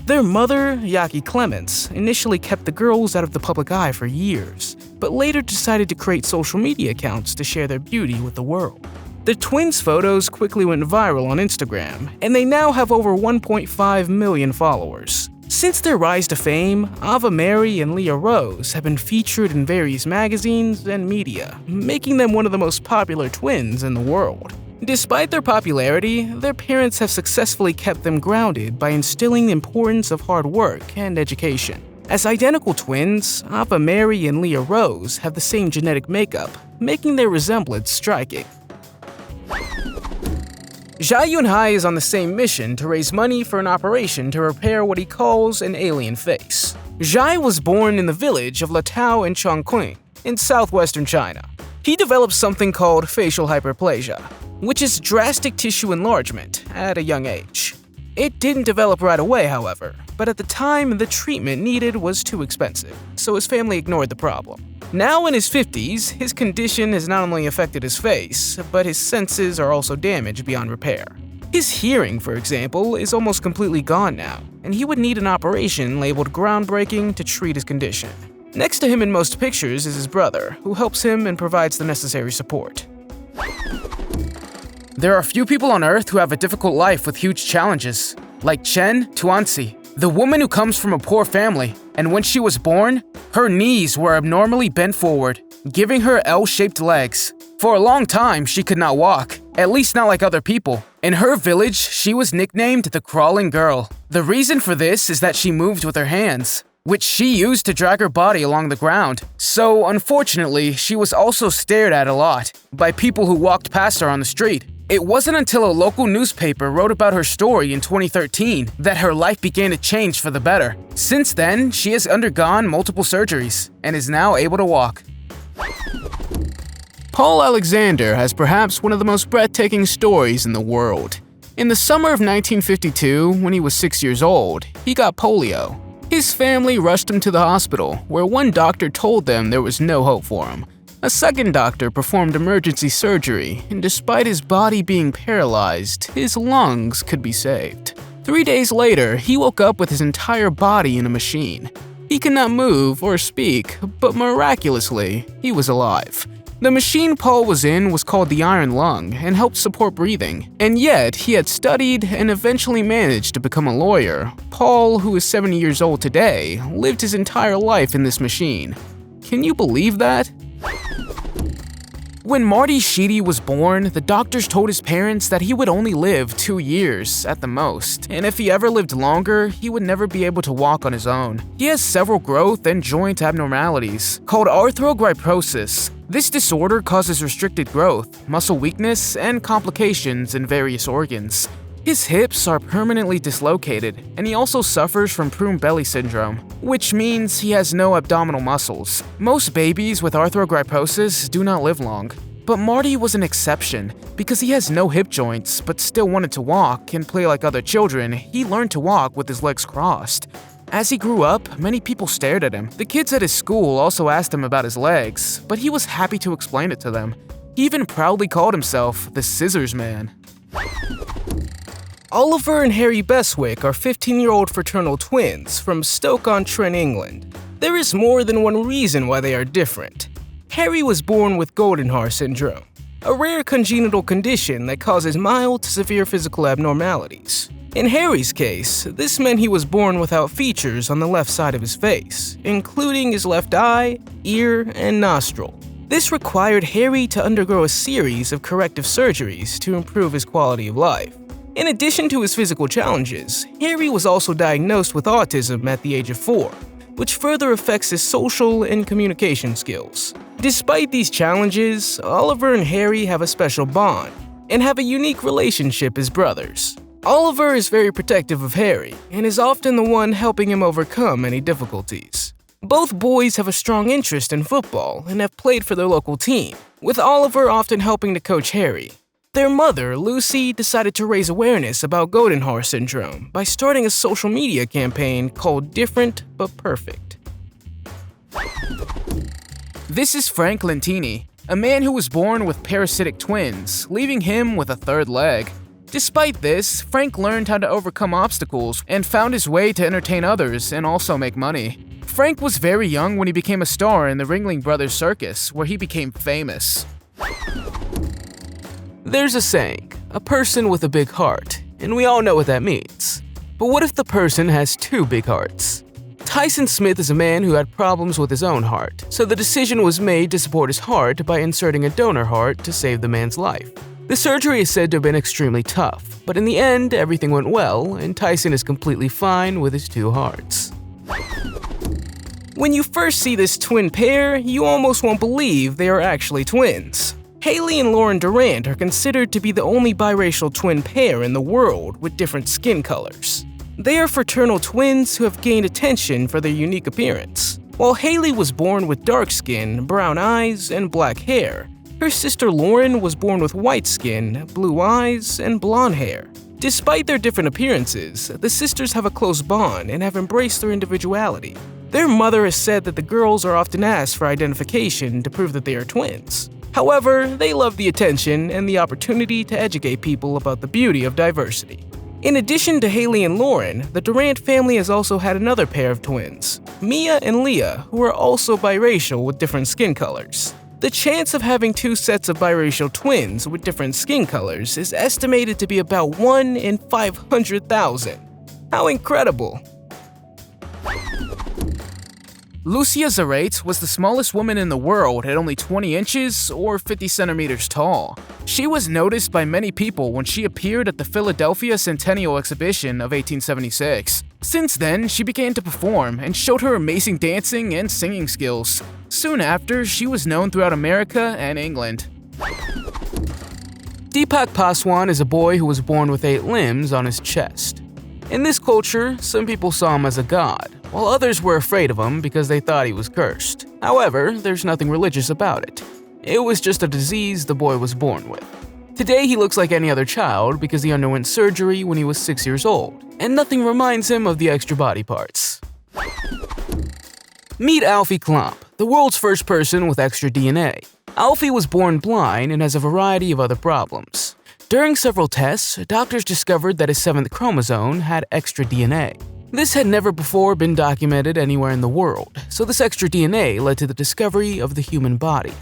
Their mother, Yaki Clements, initially kept the girls out of the public eye for years, but later decided to create social media accounts to share their beauty with the world. The twins' photos quickly went viral on Instagram, and they now have over 1.5 million followers. Since their rise to fame, Ava Mary and Leah Rose have been featured in various magazines and media, making them one of the most popular twins in the world. Despite their popularity, their parents have successfully kept them grounded by instilling the importance of hard work and education. As identical twins, Ava Mary and Leah Rose have the same genetic makeup, making their resemblance striking. Jia Yunhai is on the same mission to raise money for an operation to repair what he calls an alien face. Jia was born in the village of Latao in Chongqing, in southwestern China. He developed something called facial hyperplasia, which is drastic tissue enlargement at a young age. It didn't develop right away, however, but at the time the treatment needed was too expensive, so his family ignored the problem. Now in his 50s, his condition has not only affected his face, but his senses are also damaged beyond repair. His hearing, for example, is almost completely gone now, and he would need an operation labeled groundbreaking to treat his condition. Next to him in most pictures is his brother, who helps him and provides the necessary support. There are few people on Earth who have a difficult life with huge challenges, like Chen Tuanzi, the woman who comes from a poor family, and when she was born, her knees were abnormally bent forward, giving her L-shaped legs. For a long time, she could not walk, at least not like other people. In her village, she was nicknamed the Crawling Girl. The reason for this is that she moved with her hands, which she used to drag her body along the ground. So, unfortunately, she was also stared at a lot by people who walked past her on the street. It wasn't until a local newspaper wrote about her story in 2013 that her life began to change for the better. Since then, she has undergone multiple surgeries and is now able to walk. Paul Alexander has perhaps one of the most breathtaking stories in the world. In the summer of 1952, when he was 6 years old, he got polio. His family rushed him to the hospital, where one doctor told them there was no hope for him. A second doctor performed emergency surgery, and despite his body being paralyzed, his lungs could be saved. 3 days later, he woke up with his entire body in a machine. He could not move or speak, but miraculously, he was alive. The machine Paul was in was called the Iron Lung and helped support breathing, and yet he had studied and eventually managed to become a lawyer. Paul, who is 70 years old today, lived his entire life in this machine. Can you believe that? When Marty Sheedy was born, the doctors told his parents that he would only live 2 years at the most, and if he ever lived longer, he would never be able to walk on his own. He has several growth and joint abnormalities called arthrogryposis. This disorder causes restricted growth, muscle weakness, and complications in various organs. His hips are permanently dislocated, and he also suffers from prune belly syndrome, which means he has no abdominal muscles. Most babies with arthrogryposis do not live long. But Marty was an exception. Because he has no hip joints but still wanted to walk and play like other children, he learned to walk with his legs crossed. As he grew up, many people stared at him. The kids at his school also asked him about his legs, but he was happy to explain it to them. He even proudly called himself the Scissors Man. Oliver and Harry Beswick are 15-year-old fraternal twins from Stoke-on-Trent, England. There is more than one reason why they are different. Harry was born with Goldenhar syndrome, a rare congenital condition that causes mild to severe physical abnormalities. In Harry's case, this meant he was born without features on the left side of his face, including his left eye, ear, and nostril. This required Harry to undergo a series of corrective surgeries to improve his quality of life. In addition to his physical challenges, Harry was also diagnosed with autism at the age of 4, which further affects his social and communication skills. Despite these challenges, Oliver and Harry have a special bond and have a unique relationship as brothers. Oliver is very protective of Harry and is often the one helping him overcome any difficulties. Both boys have a strong interest in football and have played for their local team, with Oliver often helping to coach Harry. Their mother, Lucy, decided to raise awareness about Goldenhar syndrome by starting a social media campaign called Different But Perfect. This is Frank Lentini, a man who was born with parasitic twins, leaving him with a third leg. Despite this, Frank learned how to overcome obstacles and found his way to entertain others and also make money. Frank was very young when he became a star in the Ringling Brothers Circus, where he became famous. There's a saying, a person with a big heart, and we all know what that means. But what if the person has two big hearts? Tyson Smith is a man who had problems with his own heart, so the decision was made to support his heart by inserting a donor heart to save the man's life. The surgery is said to have been extremely tough, but in the end, everything went well, and Tyson is completely fine with his two hearts. When you first see this twin pair, you almost won't believe they are actually twins. Haley and Lauren Durant are considered to be the only biracial twin pair in the world with different skin colors. They are fraternal twins who have gained attention for their unique appearance. While Haley was born with dark skin, brown eyes, and black hair, her sister Lauren was born with white skin, blue eyes, and blonde hair. Despite their different appearances, the sisters have a close bond and have embraced their individuality. Their mother has said that the girls are often asked for identification to prove that they are twins. However, they love the attention and the opportunity to educate people about the beauty of diversity. In addition to Haley and Lauren, the Durant family has also had another pair of twins, Mia and Leah, who are also biracial with different skin colors. The chance of having two sets of biracial twins with different skin colors is estimated to be about 1 in 500,000. How incredible! Lucia Zarate was the smallest woman in the world at only 20 inches or 50 centimeters tall. She was noticed by many people when she appeared at the Philadelphia Centennial Exhibition of 1876. Since then, she began to perform and showed her amazing dancing and singing skills. Soon after, she was known throughout America and England. Deepak Paswan is a boy who was born with 8 limbs on his chest. In this culture, some people saw him as a god, while others were afraid of him because they thought he was cursed. However, there's nothing religious about it. It was just a disease the boy was born with. Today he looks like any other child because he underwent surgery when he was 6 years old, and nothing reminds him of the extra body parts. Meet Alfie Klomp, the world's first person with extra DNA. Alfie was born blind and has a variety of other problems. During several tests, doctors discovered that his 7th chromosome had extra DNA. This had never before been documented anywhere in the world, so this extra DNA led to the discovery of the human body.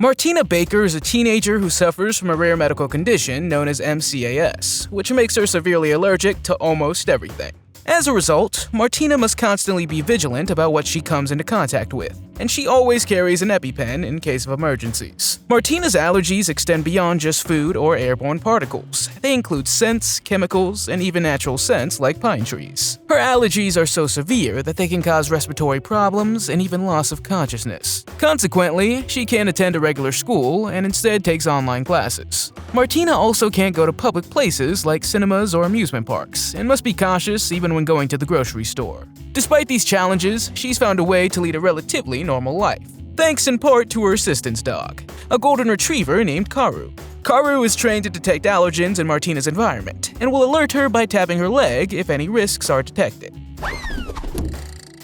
Martina Baker is a teenager who suffers from a rare medical condition known as MCAS, which makes her severely allergic to almost everything. As a result, Martina must constantly be vigilant about what she comes into contact with, and she always carries an EpiPen in case of emergencies. Martina's allergies extend beyond just food or airborne particles. They include scents, chemicals, and even natural scents like pine trees. Her allergies are so severe that they can cause respiratory problems and even loss of consciousness. Consequently, she can't attend a regular school and instead takes online classes. Martina also can't go to public places like cinemas or amusement parks, and must be cautious even when going to the grocery store. Despite these challenges, she's found a way to lead a relatively normal life, thanks in part to her assistance dog, a golden retriever named Karu. Karu is trained to detect allergens in Martina's environment, and will alert her by tapping her leg if any risks are detected.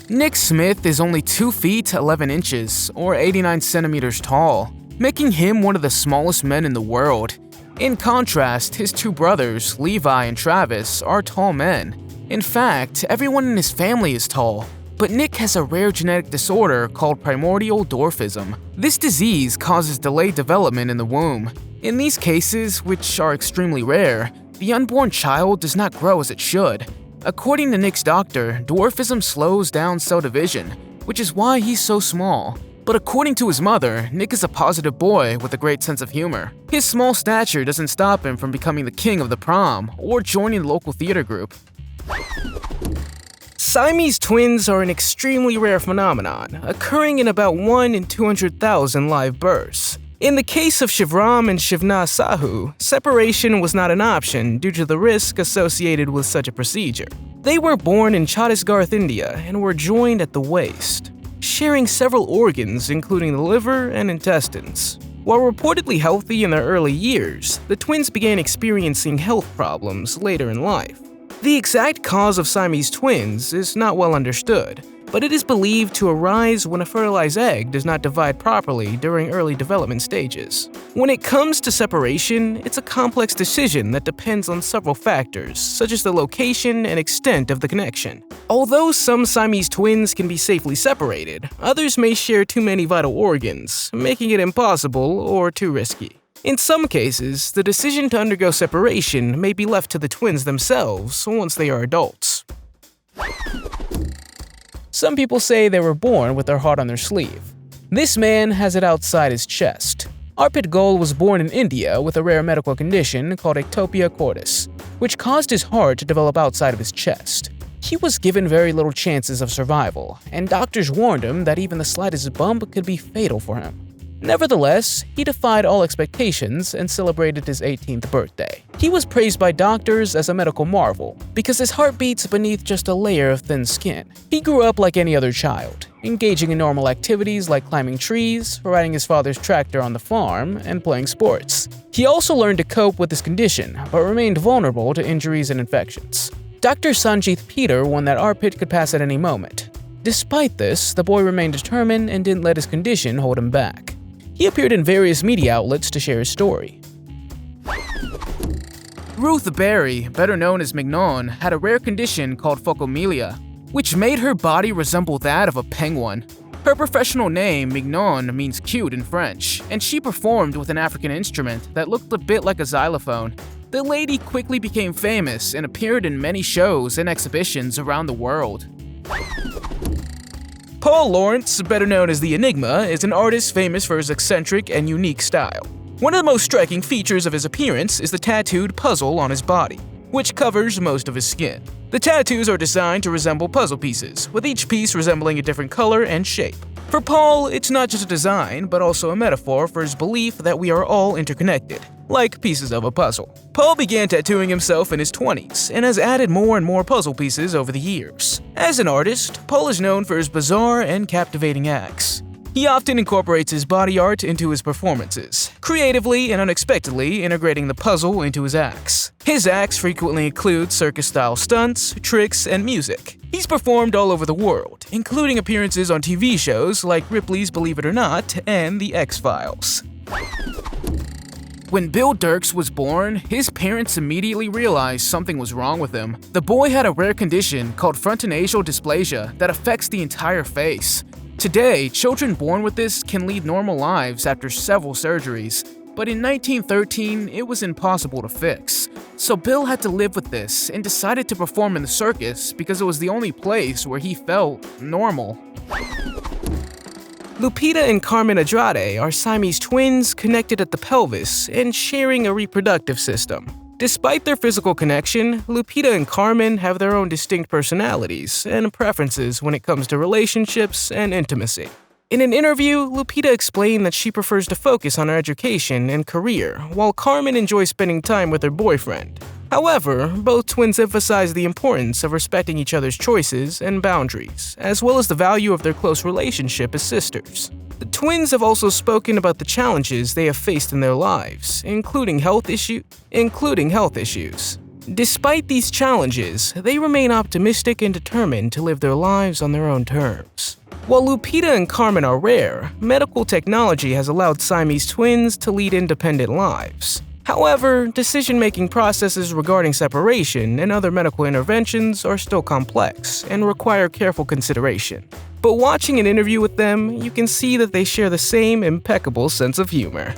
Nick Smith is only 2 feet 11 inches, or 89 centimeters tall, making him one of the smallest men in the world. In contrast, his 2 brothers, Levi and Travis, are tall men. In fact, everyone in his family is tall, but Nick has a rare genetic disorder called primordial dwarfism. This disease causes delayed development in the womb. In these cases, which are extremely rare, the unborn child does not grow as it should. According to Nick's doctor, dwarfism slows down cell division, which is why he's so small. But according to his mother, Nick is a positive boy with a great sense of humor. His small stature doesn't stop him from becoming the king of the prom or joining the local theater group. Siamese twins are an extremely rare phenomenon, occurring in about 1 in 200,000 live births. In the case of Shivram and Shivna Sahu, separation was not an option due to the risk associated with such a procedure. They were born in Chhattisgarh, India, and were joined at the waist, sharing several organs including the liver and intestines. While reportedly healthy in their early years, the twins began experiencing health problems later in life. The exact cause of Siamese twins is not well understood, but it is believed to arise when a fertilized egg does not divide properly during early development stages. When it comes to separation, it's a complex decision that depends on several factors, such as the location and extent of the connection. Although some Siamese twins can be safely separated, others may share too many vital organs, making it impossible or too risky. In some cases, the decision to undergo separation may be left to the twins themselves once they are adults. Some people say they were born with their heart on their sleeve. This man has it outside his chest. Arpit Goel was born in India with a rare medical condition called ectopia cordis, which caused his heart to develop outside of his chest. He was given very little chances of survival, and doctors warned him that even the slightest bump could be fatal for him. Nevertheless, he defied all expectations and celebrated his 18th birthday. He was praised by doctors as a medical marvel because his heart beats beneath just a layer of thin skin. He grew up like any other child, engaging in normal activities like climbing trees, riding his father's tractor on the farm, and playing sports. He also learned to cope with his condition, but remained vulnerable to injuries and infections. Dr. Sanjit Peter warned that Arpit could pass at any moment. Despite this, the boy remained determined and didn't let his condition hold him back. He appeared in various media outlets to share his story. Ruth Berry, better known as Mignon, had a rare condition called phocomelia, which made her body resemble that of a penguin. Her professional name, Mignon, means cute in French, and she performed with an African instrument that looked a bit like a xylophone. The lady quickly became famous and appeared in many shows and exhibitions around the world. Paul Lawrence, better known as the Enigma, is an artist famous for his eccentric and unique style. One of the most striking features of his appearance is the tattooed puzzle on his body, which covers most of his skin. The tattoos are designed to resemble puzzle pieces, with each piece resembling a different color and shape. For Paul, it's not just a design, but also a metaphor for his belief that we are all interconnected, like pieces of a puzzle. Paul began tattooing himself in his 20s and has added more and more puzzle pieces over the years. As an artist, Paul is known for his bizarre and captivating acts. He often incorporates his body art into his performances, creatively and unexpectedly integrating the puzzle into his acts. His acts frequently include circus-style stunts, tricks, and music. He's performed all over the world, including appearances on TV shows like Ripley's Believe It or Not and The X-Files. When Bill Dirks was born, his parents immediately realized something was wrong with him. The boy had a rare condition called frontonasal dysplasia that affects the entire face. Today, children born with this can lead normal lives after several surgeries, but in 1913, it was impossible to fix. So Bill had to live with this and decided to perform in the circus because it was the only place where he felt normal. Lupita and Carmen Andrade are Siamese twins connected at the pelvis and sharing a reproductive system. Despite their physical connection, Lupita and Carmen have their own distinct personalities and preferences when it comes to relationships and intimacy. In an interview, Lupita explained that she prefers to focus on her education and career, while Carmen enjoys spending time with her boyfriend. However, both twins emphasize the importance of respecting each other's choices and boundaries, as well as the value of their close relationship as sisters. The twins have also spoken about the challenges they have faced in their lives, including health issues. Despite these challenges, they remain optimistic and determined to live their lives on their own terms. While Lupita and Carmen are rare, medical technology has allowed Siamese twins to lead independent lives. However, decision-making processes regarding separation and other medical interventions are still complex and require careful consideration. But watching an interview with them, you can see that they share the same impeccable sense of humor.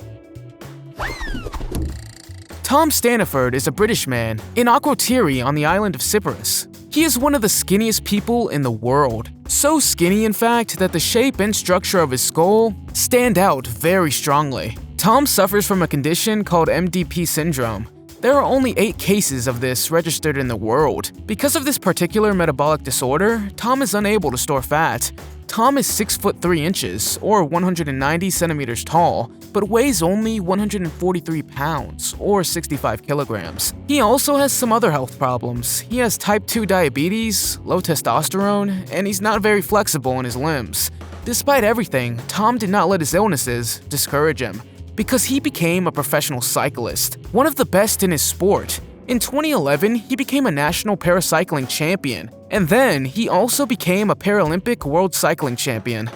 Tom Staniford is a British man in Akrotiri on the island of Cyprus. He is one of the skinniest people in the world. So skinny, in fact, that the shape and structure of his skull stand out very strongly. Tom suffers from a condition called MDP syndrome. There are only 8 cases of this registered in the world. Because of this particular metabolic disorder, Tom is unable to store fat. Tom is 6 foot 3 inches, or 190 centimeters tall, but weighs only 143 pounds, or 65 kilograms. He also has some other health problems. He has type 2 diabetes, low testosterone, and he's not very flexible in his limbs. Despite everything, Tom did not let his illnesses discourage him, because he became a professional cyclist, one of the best in his sport. In 2011, he became a national paracycling champion, and then he also became a Paralympic world cycling champion.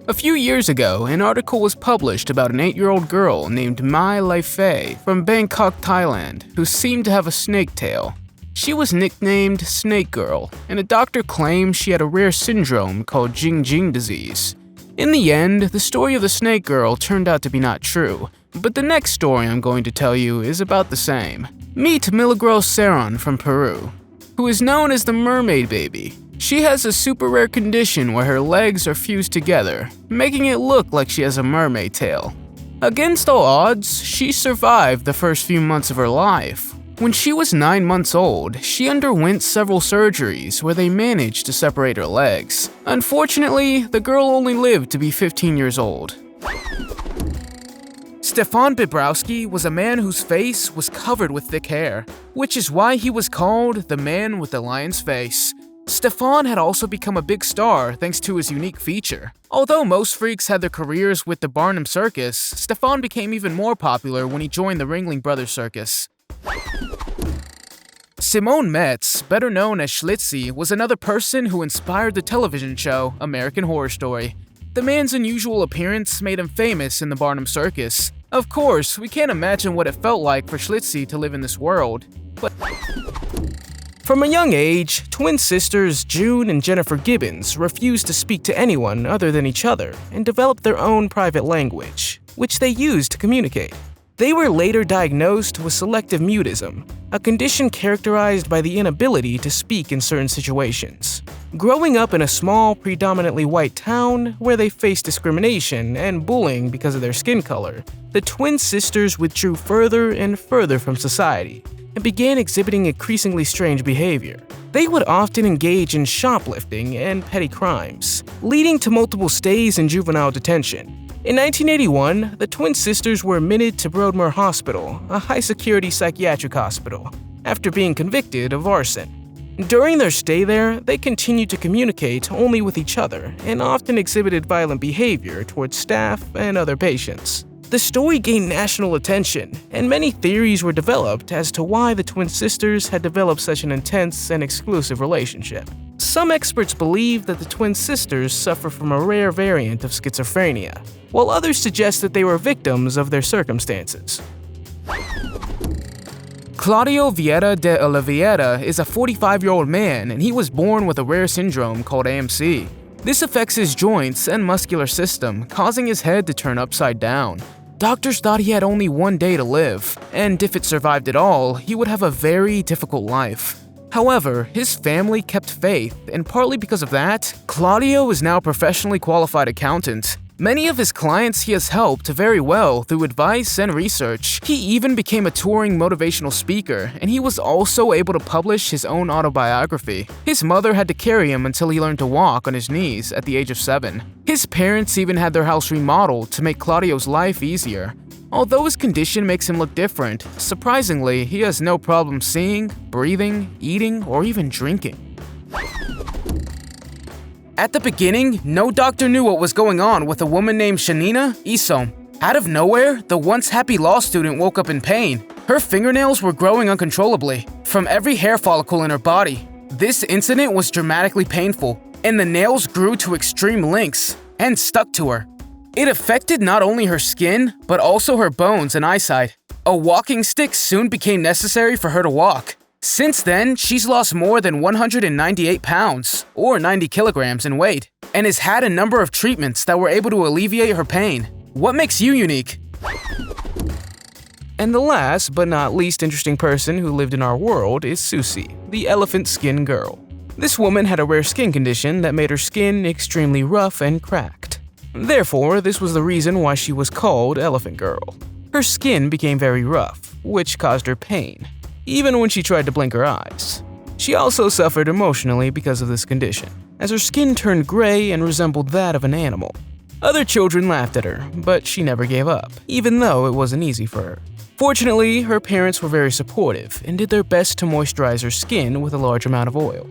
A few years ago, an article was published about an 8-year-old girl named Mai Lai-Fei from Bangkok, Thailand, who seemed to have a snake tail. She was nicknamed Snake Girl, and a doctor claimed she had a rare syndrome called Jing disease. In the end, the story of the Snake Girl turned out to be not true, but the next story I'm going to tell you is about the same. Meet Milagros Cerón from Peru, who is known as the Mermaid Baby. She has a super rare condition where her legs are fused together, making it look like she has a mermaid tail. Against all odds, she survived the first few months of her life. When she was 9 months old, she underwent several surgeries where they managed to separate her legs. Unfortunately, the girl only lived to be 15 years old. Stefan Bibrowski was a man whose face was covered with thick hair, which is why he was called the man with the lion's face. Stefan had also become a big star thanks to his unique feature. Although most freaks had their careers with the Barnum Circus, Stefan became even more popular when he joined the Ringling Brothers Circus. Simone Metz, better known as Schlitzie, was another person who inspired the television show American Horror Story. The man's unusual appearance made him famous in the Barnum Circus. Of course, we can't imagine what it felt like for Schlitzie to live in this world, but from a young age, twin sisters June and Jennifer Gibbons refused to speak to anyone other than each other and developed their own private language, which they used to communicate. They were later diagnosed with selective mutism, a condition characterized by the inability to speak in certain situations. Growing up in a small, predominantly white town where they faced discrimination and bullying because of their skin color, the twin sisters withdrew further and further from society and began exhibiting increasingly strange behavior. They would often engage in shoplifting and petty crimes, leading to multiple stays in juvenile detention. In 1981, the twin sisters were admitted to Broadmoor Hospital, a high-security psychiatric hospital, after being convicted of arson. During their stay there, they continued to communicate only with each other and often exhibited violent behavior towards staff and other patients. The story gained national attention, and many theories were developed as to why the twin sisters had developed such an intense and exclusive relationship. Some experts believe that the twin sisters suffer from a rare variant of schizophrenia, while others suggest that they were victims of their circumstances. Claudio Vieira de Oliveira is a 45-year-old man, and he was born with a rare syndrome called AMC. This affects his joints and muscular system, causing his head to turn upside down. Doctors thought he had only one day to live, and if it survived at all, he would have a very difficult life. However, his family kept faith, and partly because of that, Claudio is now a professionally qualified accountant. Many of his clients he has helped very well through advice and research. He even became a touring motivational speaker, and he was also able to publish his own autobiography. His mother had to carry him until he learned to walk on his knees at the age of 7. His parents even had their house remodeled to make Claudio's life easier. Although his condition makes him look different, surprisingly, he has no problem seeing, breathing, eating, or even drinking. At the beginning, no doctor knew what was going on with a woman named Shanina Isom. Out of nowhere, the once happy law student woke up in pain. Her fingernails were growing uncontrollably from every hair follicle in her body. This incident was dramatically painful, and the nails grew to extreme lengths and stuck to her. It affected not only her skin, but also her bones and eyesight. A walking stick soon became necessary for her to walk. Since then, she's lost more than 198 pounds, or 90 kilograms in weight, and has had a number of treatments that were able to alleviate her pain. What makes you unique? And the last but not least interesting person who lived in our world is Susie, the elephant skin girl. This woman had a rare skin condition that made her skin extremely rough and cracked. Therefore, this was the reason why she was called Elephant Girl. Her skin became very rough, which caused her pain, even when she tried to blink her eyes. She also suffered emotionally because of this condition, as her skin turned gray and resembled that of an animal. Other children laughed at her, but she never gave up, even though it wasn't easy for her. Fortunately, her parents were very supportive and did their best to moisturize her skin with a large amount of oil.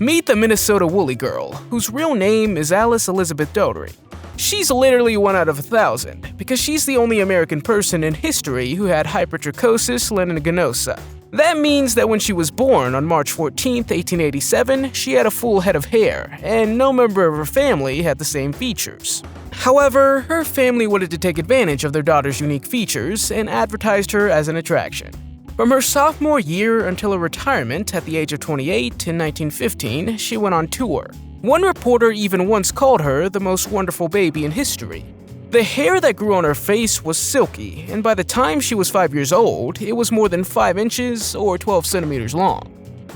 Meet the Minnesota Woolly Girl, whose real name is Alice Elizabeth Dougherty. She's literally 1 out of 1,000, because she's the only American person in history who had hypertrichosis lanuginosa. That means that when she was born on March 14, 1887, she had a full head of hair, and no member of her family had the same features. However, her family wanted to take advantage of their daughter's unique features and advertised her as an attraction. From her sophomore year until her retirement at the age of 28 in 1915, she went on tour. One reporter even once called her the most wonderful baby in history. The hair that grew on her face was silky, and by the time she was 5 years old, it was more than 5 inches or 12 centimeters long.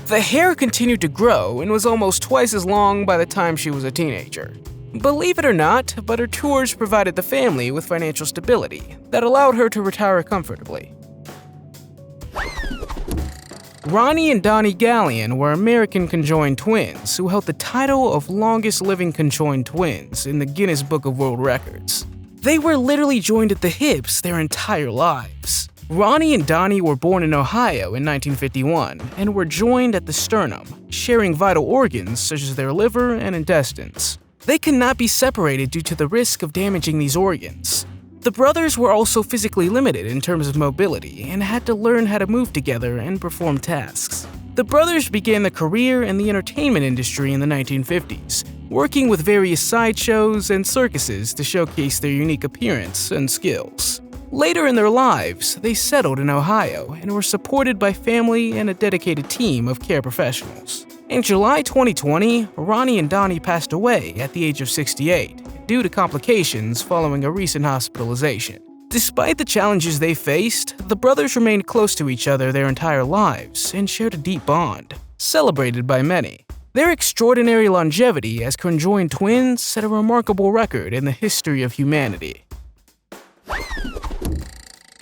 The hair continued to grow and was almost twice as long by the time she was a teenager. Believe it or not, but her tours provided the family with financial stability that allowed her to retire comfortably. Ronnie and Donnie Gallion were American conjoined twins who held the title of longest living conjoined twins in the Guinness Book of World Records. They were literally joined at the hips their entire lives. Ronnie and Donnie were born in Ohio in 1951 and were joined at the sternum, sharing vital organs such as their liver and intestines. They could not be separated due to the risk of damaging these organs. The brothers were also physically limited in terms of mobility and had to learn how to move together and perform tasks. The brothers began their career in the entertainment industry in the 1950s, working with various sideshows and circuses to showcase their unique appearance and skills. Later in their lives, they settled in Ohio and were supported by family and a dedicated team of care professionals. In July 2020, Ronnie and Donnie passed away at the age of 68 due to complications following a recent hospitalization. Despite the challenges they faced, the brothers remained close to each other their entire lives and shared a deep bond, celebrated by many. Their extraordinary longevity as conjoined twins set a remarkable record in the history of humanity.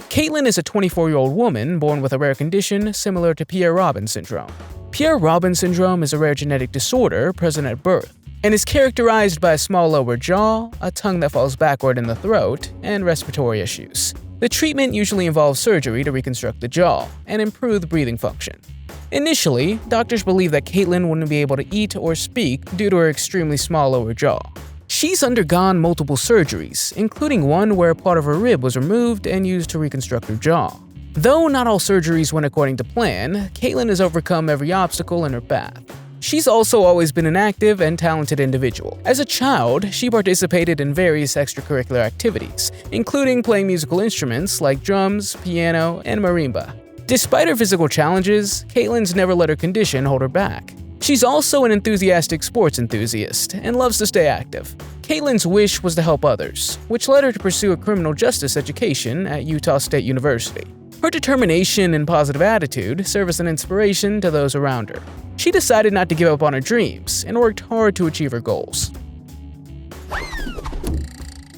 Caitlin is a 24-year-old woman born with a rare condition similar to Pierre-Robin syndrome. Pierre-Robin syndrome is a rare genetic disorder present at birth and is characterized by a small lower jaw, a tongue that falls backward in the throat, and respiratory issues. The treatment usually involves surgery to reconstruct the jaw and improve the breathing function. Initially, doctors believed that Caitlin wouldn't be able to eat or speak due to her extremely small lower jaw. She's undergone multiple surgeries, including one where a part of her rib was removed and used to reconstruct her jaw. Though not all surgeries went according to plan, Caitlin has overcome every obstacle in her path. She's also always been an active and talented individual. As a child, she participated in various extracurricular activities, including playing musical instruments like drums, piano, and marimba. Despite her physical challenges, Caitlin's never let her condition hold her back. She's also an enthusiastic sports enthusiast and loves to stay active. Caitlin's wish was to help others, which led her to pursue a criminal justice education at Utah State University. Her determination and positive attitude serve as an inspiration to those around her. She decided not to give up on her dreams and worked hard to achieve her goals.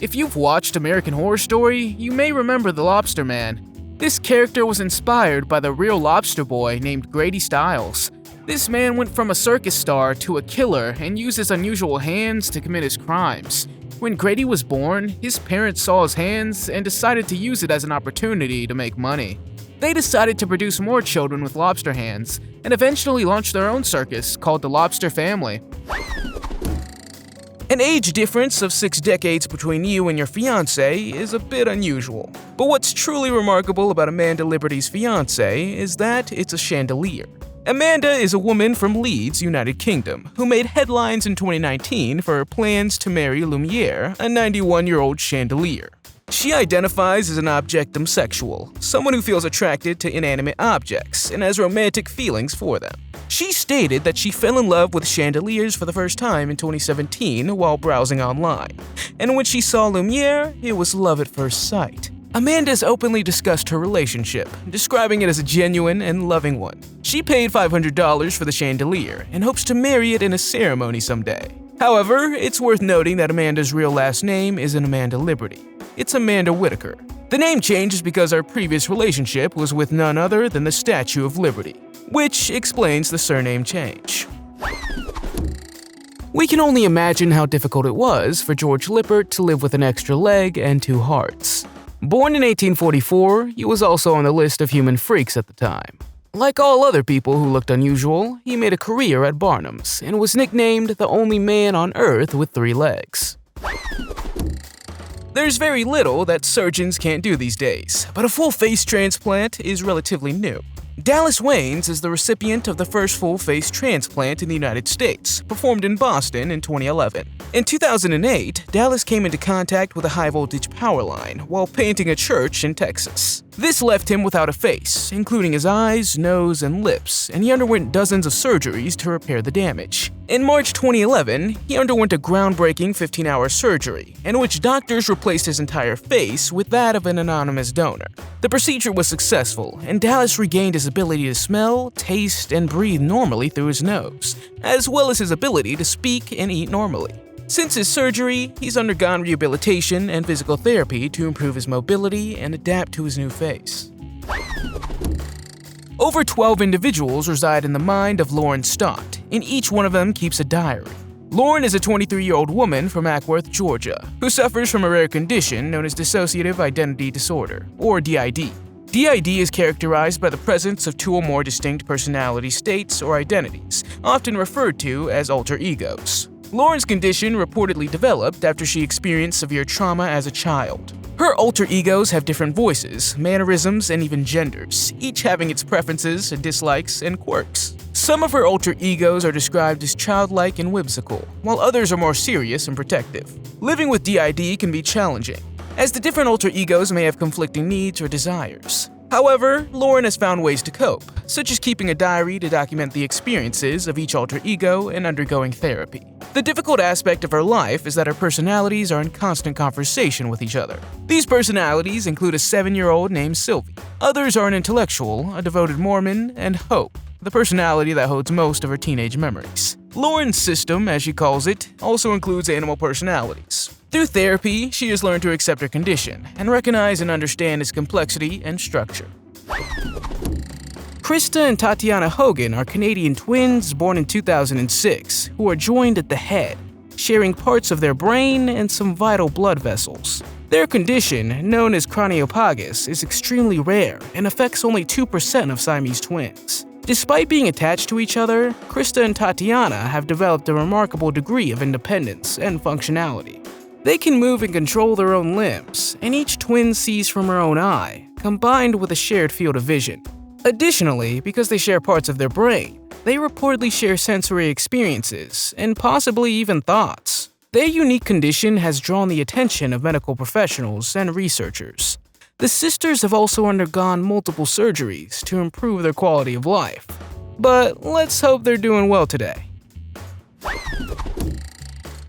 If you've watched American Horror Story, you may remember the Lobster Man. This character was inspired by the real lobster boy named Grady Stiles. This man went from a circus star to a killer and used his unusual hands to commit his crimes. When Grady was born, his parents saw his hands and decided to use it as an opportunity to make money. They decided to produce more children with lobster hands and eventually launched their own circus called the Lobster Family. An age difference of 6 decades between you and your fiancé is a bit unusual. But what's truly remarkable about Amanda Liberty's fiancé is that it's a chandelier. Amanda is a woman from Leeds, United Kingdom, who made headlines in 2019 for her plans to marry Lumiere, a 91-year-old chandelier. She identifies as an objectum sexual, someone who feels attracted to inanimate objects and has romantic feelings for them. She stated that she fell in love with chandeliers for the first time in 2017 while browsing online, and when she saw Lumiere, it was love at first sight. Amanda's openly discussed her relationship, describing it as a genuine and loving one. She paid $500 for the chandelier and hopes to marry it in a ceremony someday. However, it's worth noting that Amanda's real last name isn't Amanda Liberty. It's Amanda Whitaker. The name change is because our previous relationship was with none other than the Statue of Liberty, which explains the surname change. We can only imagine how difficult it was for George Lippert to live with an extra leg and 2 hearts. Born in 1844, he was also on the list of human freaks at the time. Like all other people who looked unusual, he made a career at Barnum's and was nicknamed the only man on Earth with 3 legs. There's very little that surgeons can't do these days, but a full face transplant is relatively new. Dallas Waynes is the recipient of the first full face transplant in the United States, performed in Boston in 2011. In 2008, Dallas came into contact with a high-voltage power line while painting a church in Texas. This left him without a face, including his eyes, nose, and lips, and he underwent dozens of surgeries to repair the damage. In March 2011, he underwent a groundbreaking 15-hour surgery, in which doctors replaced his entire face with that of an anonymous donor. The procedure was successful, and Dallas regained his ability to smell, taste, and breathe normally through his nose, as well as his ability to speak and eat normally. Since his surgery, he's undergone rehabilitation and physical therapy to improve his mobility and adapt to his new face. Over 12 individuals reside in the mind of Lauren Stott, and each one of them keeps a diary. Lauren is a 23-year-old woman from Ackworth, Georgia, who suffers from a rare condition known as dissociative identity disorder, or DID. DID is characterized by the presence of 2 or more distinct personality states or identities, often referred to as alter egos. Lauren's condition reportedly developed after she experienced severe trauma as a child. Her alter egos have different voices, mannerisms, and even genders, each having its preferences, dislikes, and quirks. Some of her alter egos are described as childlike and whimsical, while others are more serious and protective. Living with DID can be challenging, as the different alter egos may have conflicting needs or desires. However, Lauren has found ways to cope, such as keeping a diary to document the experiences of each alter ego and undergoing therapy. The difficult aspect of her life is that her personalities are in constant conversation with each other. These personalities include a 7-year-old named Sylvie. Others are an intellectual, a devoted Mormon, and Hope, the personality that holds most of her teenage memories. Lauren's system, as she calls it, also includes animal personalities. Through therapy, she has learned to accept her condition and recognize and understand its complexity and structure. Krista and Tatiana Hogan are Canadian twins born in 2006 who are joined at the head, sharing parts of their brain and some vital blood vessels. Their condition, known as craniopagus, is extremely rare and affects only 2% of Siamese twins. Despite being attached to each other, Krista and Tatiana have developed a remarkable degree of independence and functionality. They can move and control their own limbs, and each twin sees from her own eye, combined with a shared field of vision. Additionally, because they share parts of their brain, they reportedly share sensory experiences and possibly even thoughts. Their unique condition has drawn the attention of medical professionals and researchers. The sisters have also undergone multiple surgeries to improve their quality of life. But let's hope they're doing well today.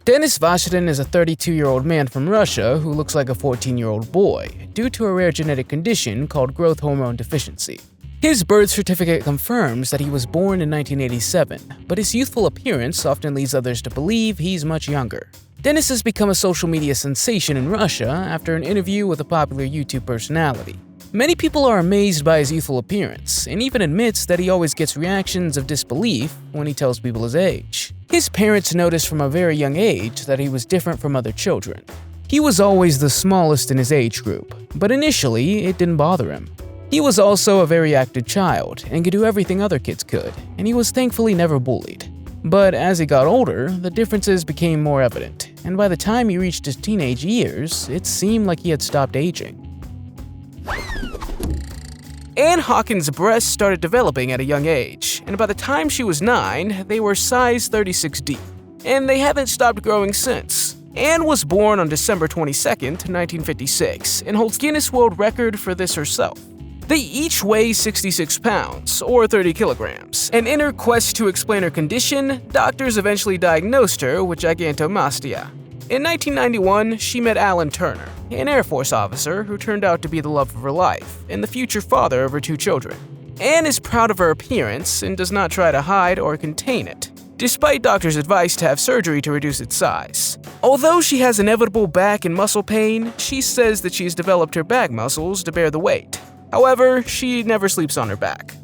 Denis Vashidin is a 32-year-old man from Russia who looks like a 14-year-old boy due to a rare genetic condition called growth hormone deficiency. His birth certificate confirms that he was born in 1987, but his youthful appearance often leads others to believe he's much younger. Denis has become a social media sensation in Russia after an interview with a popular YouTube personality. Many people are amazed by his youthful appearance, and even admits that he always gets reactions of disbelief when he tells people his age. His parents noticed from a very young age that he was different from other children. He was always the smallest in his age group, but initially it didn't bother him. He was also a very active child and could do everything other kids could, and he was thankfully never bullied. But as he got older, the differences became more evident, and by the time he reached his teenage years, it seemed like he had stopped aging. Anne Hawkins' breasts started developing at a young age, and by the time she was 9, they were size 36D, and they haven't stopped growing since. Anne was born on December 22, 1956, and holds Guinness World Record for this herself. They each weigh 66 pounds, or 30 kilograms, and in her quest to explain her condition, doctors eventually diagnosed her with gigantomastia. In 1991, she met Alan Turner, an Air Force officer who turned out to be the love of her life and the future father of her 2 children. Anne is proud of her appearance and does not try to hide or contain it, despite doctors' advice to have surgery to reduce its size. Although she has inevitable back and muscle pain, she says that she's developed her back muscles to bear the weight. However, she never sleeps on her back.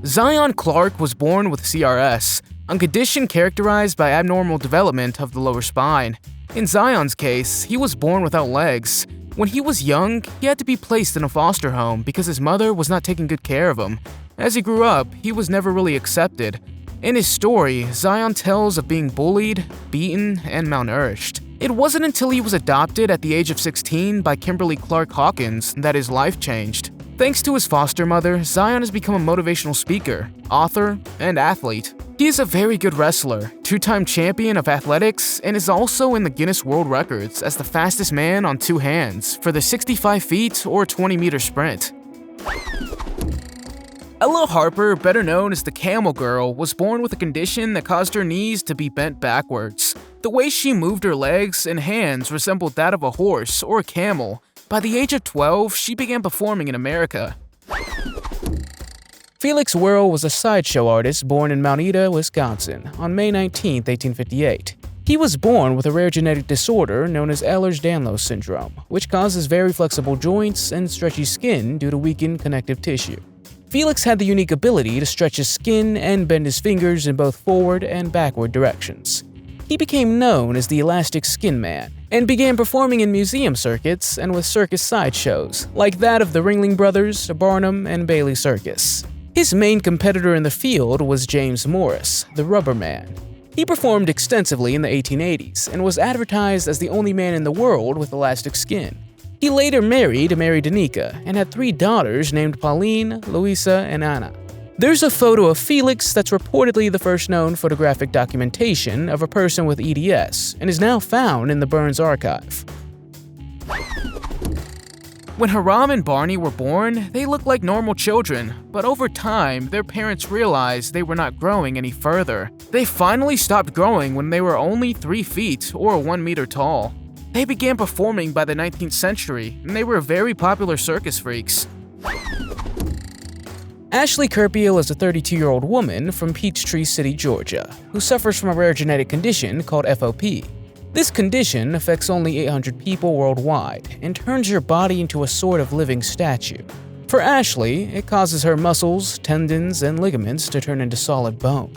Zion Clark was born with CRS, a condition characterized by abnormal development of the lower spine. In Zion's case, he was born without legs. When he was young, he had to be placed in a foster home because his mother was not taking good care of him. As he grew up, he was never really accepted. In his story, Zion tells of being bullied, beaten, and malnourished. It wasn't until he was adopted at the age of 16 by Kimberly Clark Hawkins that his life changed. Thanks to his foster mother, Zion has become a motivational speaker, author, and athlete. He is a very good wrestler, 2-time champion of athletics, and is also in the Guinness World Records as the fastest man on 2 hands for the 65 feet or 20-meter sprint. Ella Harper, better known as the Camel Girl, was born with a condition that caused her knees to be bent backwards. The way she moved her legs and hands resembled that of a horse or a camel. By the age of 12, she began performing in America. Felix Werle was a sideshow artist born in Mount Ida, Wisconsin, on May 19, 1858. He was born with a rare genetic disorder known as Ehlers-Danlos syndrome, which causes very flexible joints and stretchy skin due to weakened connective tissue. Felix had the unique ability to stretch his skin and bend his fingers in both forward and backward directions. He became known as the Elastic Skin Man, and began performing in museum circuits and with circus sideshows, like that of the Ringling Brothers, Barnum, and Bailey Circus. His main competitor in the field was James Morris, the Rubber Man. He performed extensively in the 1880s and was advertised as the only man in the world with elastic skin. He later married Mary Danica and had 3 daughters named Pauline, Louisa, and Anna. There's a photo of Felix that's reportedly the first known photographic documentation of a person with EDS and is now found in the Burns Archive. When Hiram and Barney were born, they looked like normal children, but over time, their parents realized they were not growing any further. They finally stopped growing when they were only 3 feet or 1 meter tall. They began performing by the 19th century, and they were very popular circus freaks. Ashley Kurpiel is a 32-year-old woman from Peachtree City, Georgia, who suffers from a rare genetic condition called FOP. This condition affects only 800 people worldwide and turns your body into a sort of living statue. For Ashley, it causes her muscles, tendons, and ligaments to turn into solid bone,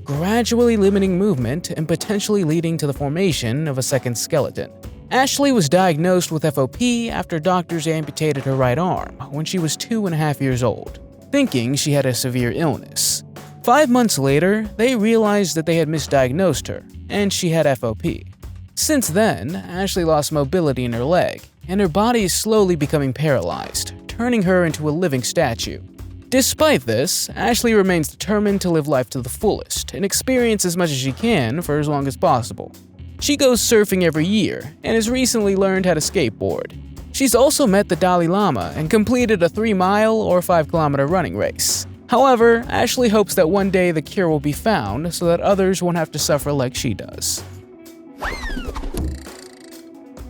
gradually limiting movement and potentially leading to the formation of a second skeleton. Ashley was diagnosed with FOP after doctors amputated her right arm when she was 2.5 years old, thinking she had a severe illness. 5 months later, they realized that they had misdiagnosed her, and she had FOP. Since then, Ashley lost mobility in her leg, and her body is slowly becoming paralyzed, turning her into a living statue. Despite this, Ashley remains determined to live life to the fullest and experience as much as she can for as long as possible. She goes surfing every year and has recently learned how to skateboard. She's also met the Dalai Lama and completed a 3-mile or 5-kilometer running race. However, Ashley hopes that one day the cure will be found so that others won't have to suffer like she does.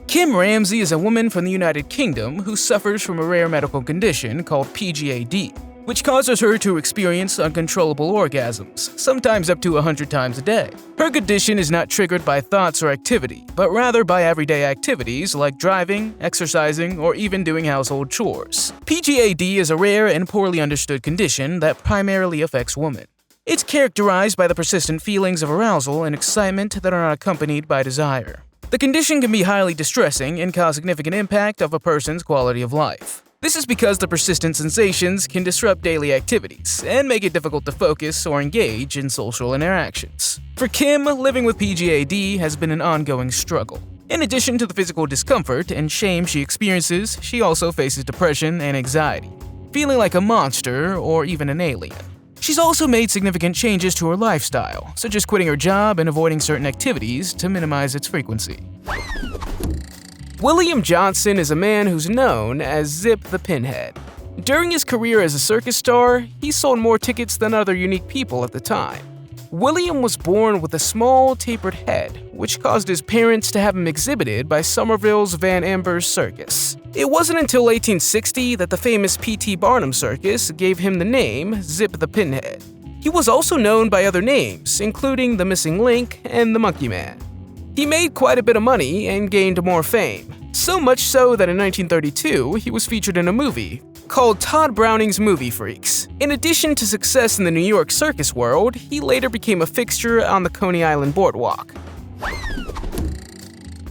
Kim Ramsey is a woman from the United Kingdom who suffers from a rare medical condition called PGAD, which causes her to experience uncontrollable orgasms, sometimes up to 100 times a day. Her condition is not triggered by thoughts or activity, but rather by everyday activities like driving, exercising, or even doing household chores. PGAD is a rare and poorly understood condition that primarily affects women. It's characterized by the persistent feelings of arousal and excitement that are not accompanied by desire. The condition can be highly distressing and cause significant impact of a person's quality of life. This is because the persistent sensations can disrupt daily activities and make it difficult to focus or engage in social interactions. For Kim, living with PGAD has been an ongoing struggle. In addition to the physical discomfort and shame she experiences, she also faces depression and anxiety, feeling like a monster or even an alien. She's also made significant changes to her lifestyle, such as quitting her job and avoiding certain activities to minimize its frequency. William Johnson is a man who's known as Zip the Pinhead. During his career as a circus star, he sold more tickets than other unique people at the time. William was born with a small, tapered head, which caused his parents to have him exhibited by Somerville's Van Amber's Circus. It wasn't until 1860 that the famous P.T. Barnum Circus gave him the name Zip the Pinhead. He was also known by other names, including the Missing Link and the Monkey Man. He made quite a bit of money and gained more fame, so much so that in 1932 he was featured in a movie called Todd Browning's Movie Freaks. In addition to success in the New York circus world, he later became a fixture on the Coney Island boardwalk.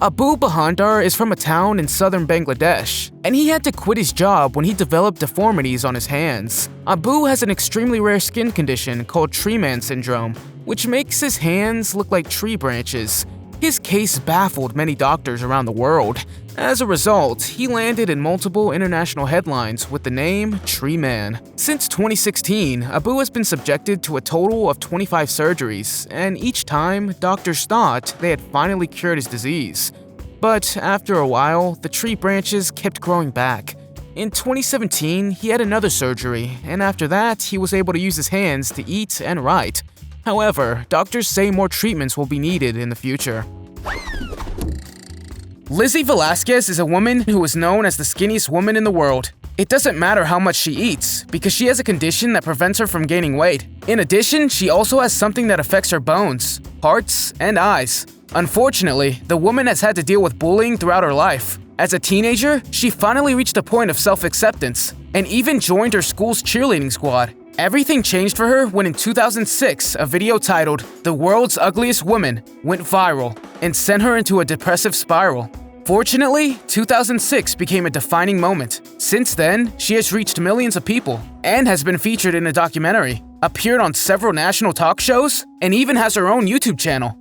Abu Bahandar is from a town in southern Bangladesh, and he had to quit his job when he developed deformities on his hands. Abu has an extremely rare skin condition called tree man syndrome, which makes his hands look like tree branches. His case baffled many doctors around the world. As a result, he landed in multiple international headlines with the name Tree Man. Since 2016, Abu has been subjected to a total of 25 surgeries, and each time, doctors thought they had finally cured his disease. But after a while, the tree branches kept growing back. In 2017, he had another surgery, and after that, he was able to use his hands to eat and write. However, doctors say more treatments will be needed in the future. Lizzie Velasquez is a woman who is known as the skinniest woman in the world. It doesn't matter how much she eats, because she has a condition that prevents her from gaining weight. In addition, she also has something that affects her bones, hearts, and eyes. Unfortunately, the woman has had to deal with bullying throughout her life. As a teenager, she finally reached a point of self-acceptance, and even joined her school's cheerleading squad. Everything changed for her when in 2006, a video titled "The World's Ugliest Woman" went viral and sent her into a depressive spiral. Fortunately, 2006 became a defining moment. Since then, she has reached millions of people and has been featured in a documentary, appeared on several national talk shows, and even has her own YouTube channel.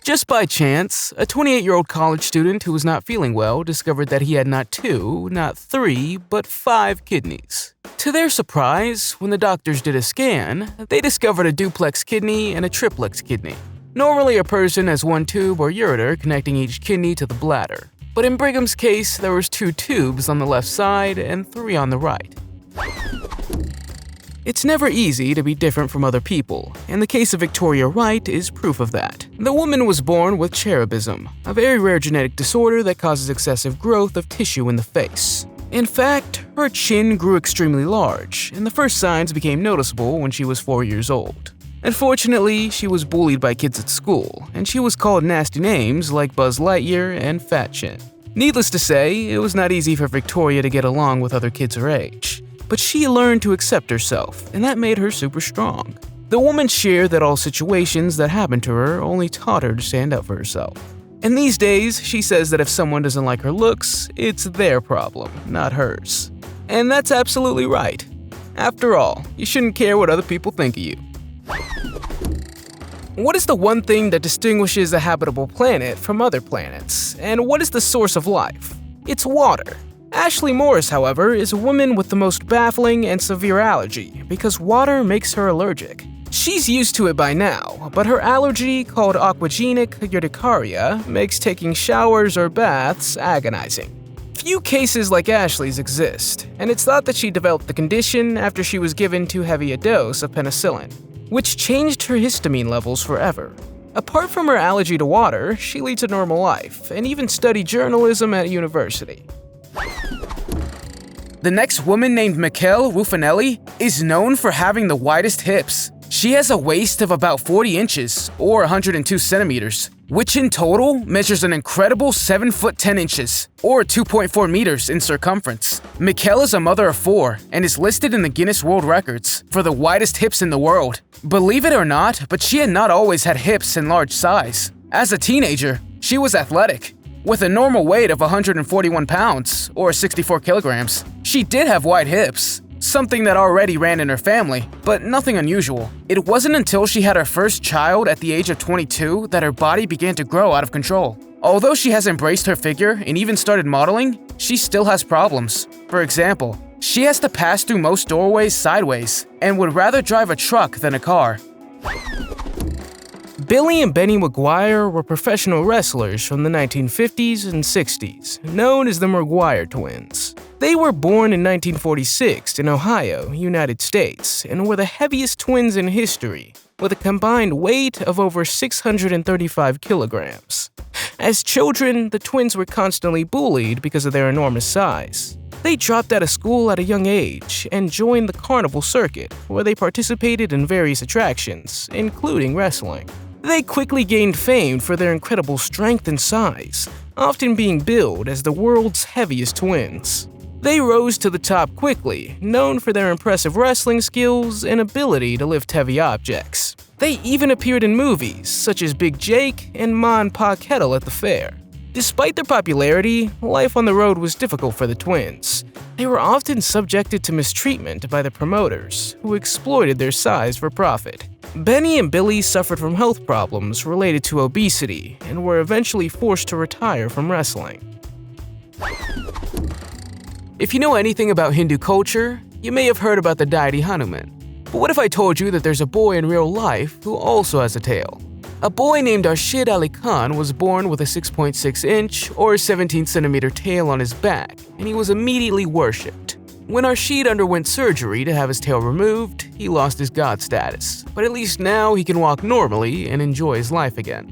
Just by chance, a 28-year-old college student who was not feeling well discovered that he had not 2, not 3, but 5 kidneys. To their surprise, when the doctors did a scan, they discovered a duplex kidney and a triplex kidney. Normally, a person has 1 tube or ureter connecting each kidney to the bladder, but in Brigham's case, there was 2 tubes on the left side and 3 on the right. It's never easy to be different from other people, and the case of Victoria Wright is proof of that. The woman was born with cherubism, a very rare genetic disorder that causes excessive growth of tissue in the face. In fact, her chin grew extremely large, and the first signs became noticeable when she was 4 years old. Unfortunately, she was bullied by kids at school, and she was called nasty names like Buzz Lightyear and Fat Chin. Needless to say, it was not easy for Victoria to get along with other kids her age. But she learned to accept herself, and that made her super strong. The woman shared that all situations that happened to her only taught her to stand up for herself. And these days, she says that if someone doesn't like her looks, it's their problem, not hers. And that's absolutely right. After all, you shouldn't care what other people think of you. What is the one thing that distinguishes a habitable planet from other planets? And what is the source of life? It's water. Ashley Morris, however, is a woman with the most baffling and severe allergy because water makes her allergic. She's used to it by now, but her allergy, called aquagenic urticaria, makes taking showers or baths agonizing. Few cases like Ashley's exist, and it's thought that she developed the condition after she was given too heavy a dose of penicillin, which changed her histamine levels forever. Apart from her allergy to water, she leads a normal life and even studied journalism at university. The next woman, named Michele Ruffinelli, is known for having the widest hips. She has a waist of about 40 inches, or 102 centimeters, which in total measures an incredible 7 foot 10 inches, or 2.4 meters in circumference. Michele is a mother of 4 and is listed in the Guinness World Records for the widest hips in the world. Believe it or not, but she had not always had hips in large size. As a teenager, she was athletic. With a normal weight of 141 pounds, or 64 kilograms, she did have wide hips, something that already ran in her family, but nothing unusual. It wasn't until she had her first child at the age of 22 that her body began to grow out of control. Although she has embraced her figure and even started modeling, she still has problems. For example, she has to pass through most doorways sideways and would rather drive a truck than a car. Billy and Benny McGuire were professional wrestlers from the 1950s and 60s, known as the McGuire twins. They were born in 1946 in Ohio, United States, and were the heaviest twins in history, with a combined weight of over 635 kilograms. As children, the twins were constantly bullied because of their enormous size. They dropped out of school at a young age and joined the carnival circuit, where they participated in various attractions, including wrestling. They quickly gained fame for their incredible strength and size, often being billed as the world's heaviest twins. They rose to the top quickly, known for their impressive wrestling skills and ability to lift heavy objects. They even appeared in movies such as Big Jake and Ma and Pa Kettle at the Fair. Despite their popularity, life on the road was difficult for the twins. They were often subjected to mistreatment by the promoters, who exploited their size for profit. Benny and Billy suffered from health problems related to obesity and were eventually forced to retire from wrestling. If you know anything about Hindu culture, you may have heard about the deity Hanuman. But what if I told you that there's a boy in real life who also has a tail? A boy named Arshid Ali Khan was born with a 6.6-inch or 17-centimeter tail on his back, and he was immediately worshipped. When Arshid underwent surgery to have his tail removed, he lost his god status, but at least now he can walk normally and enjoy his life again.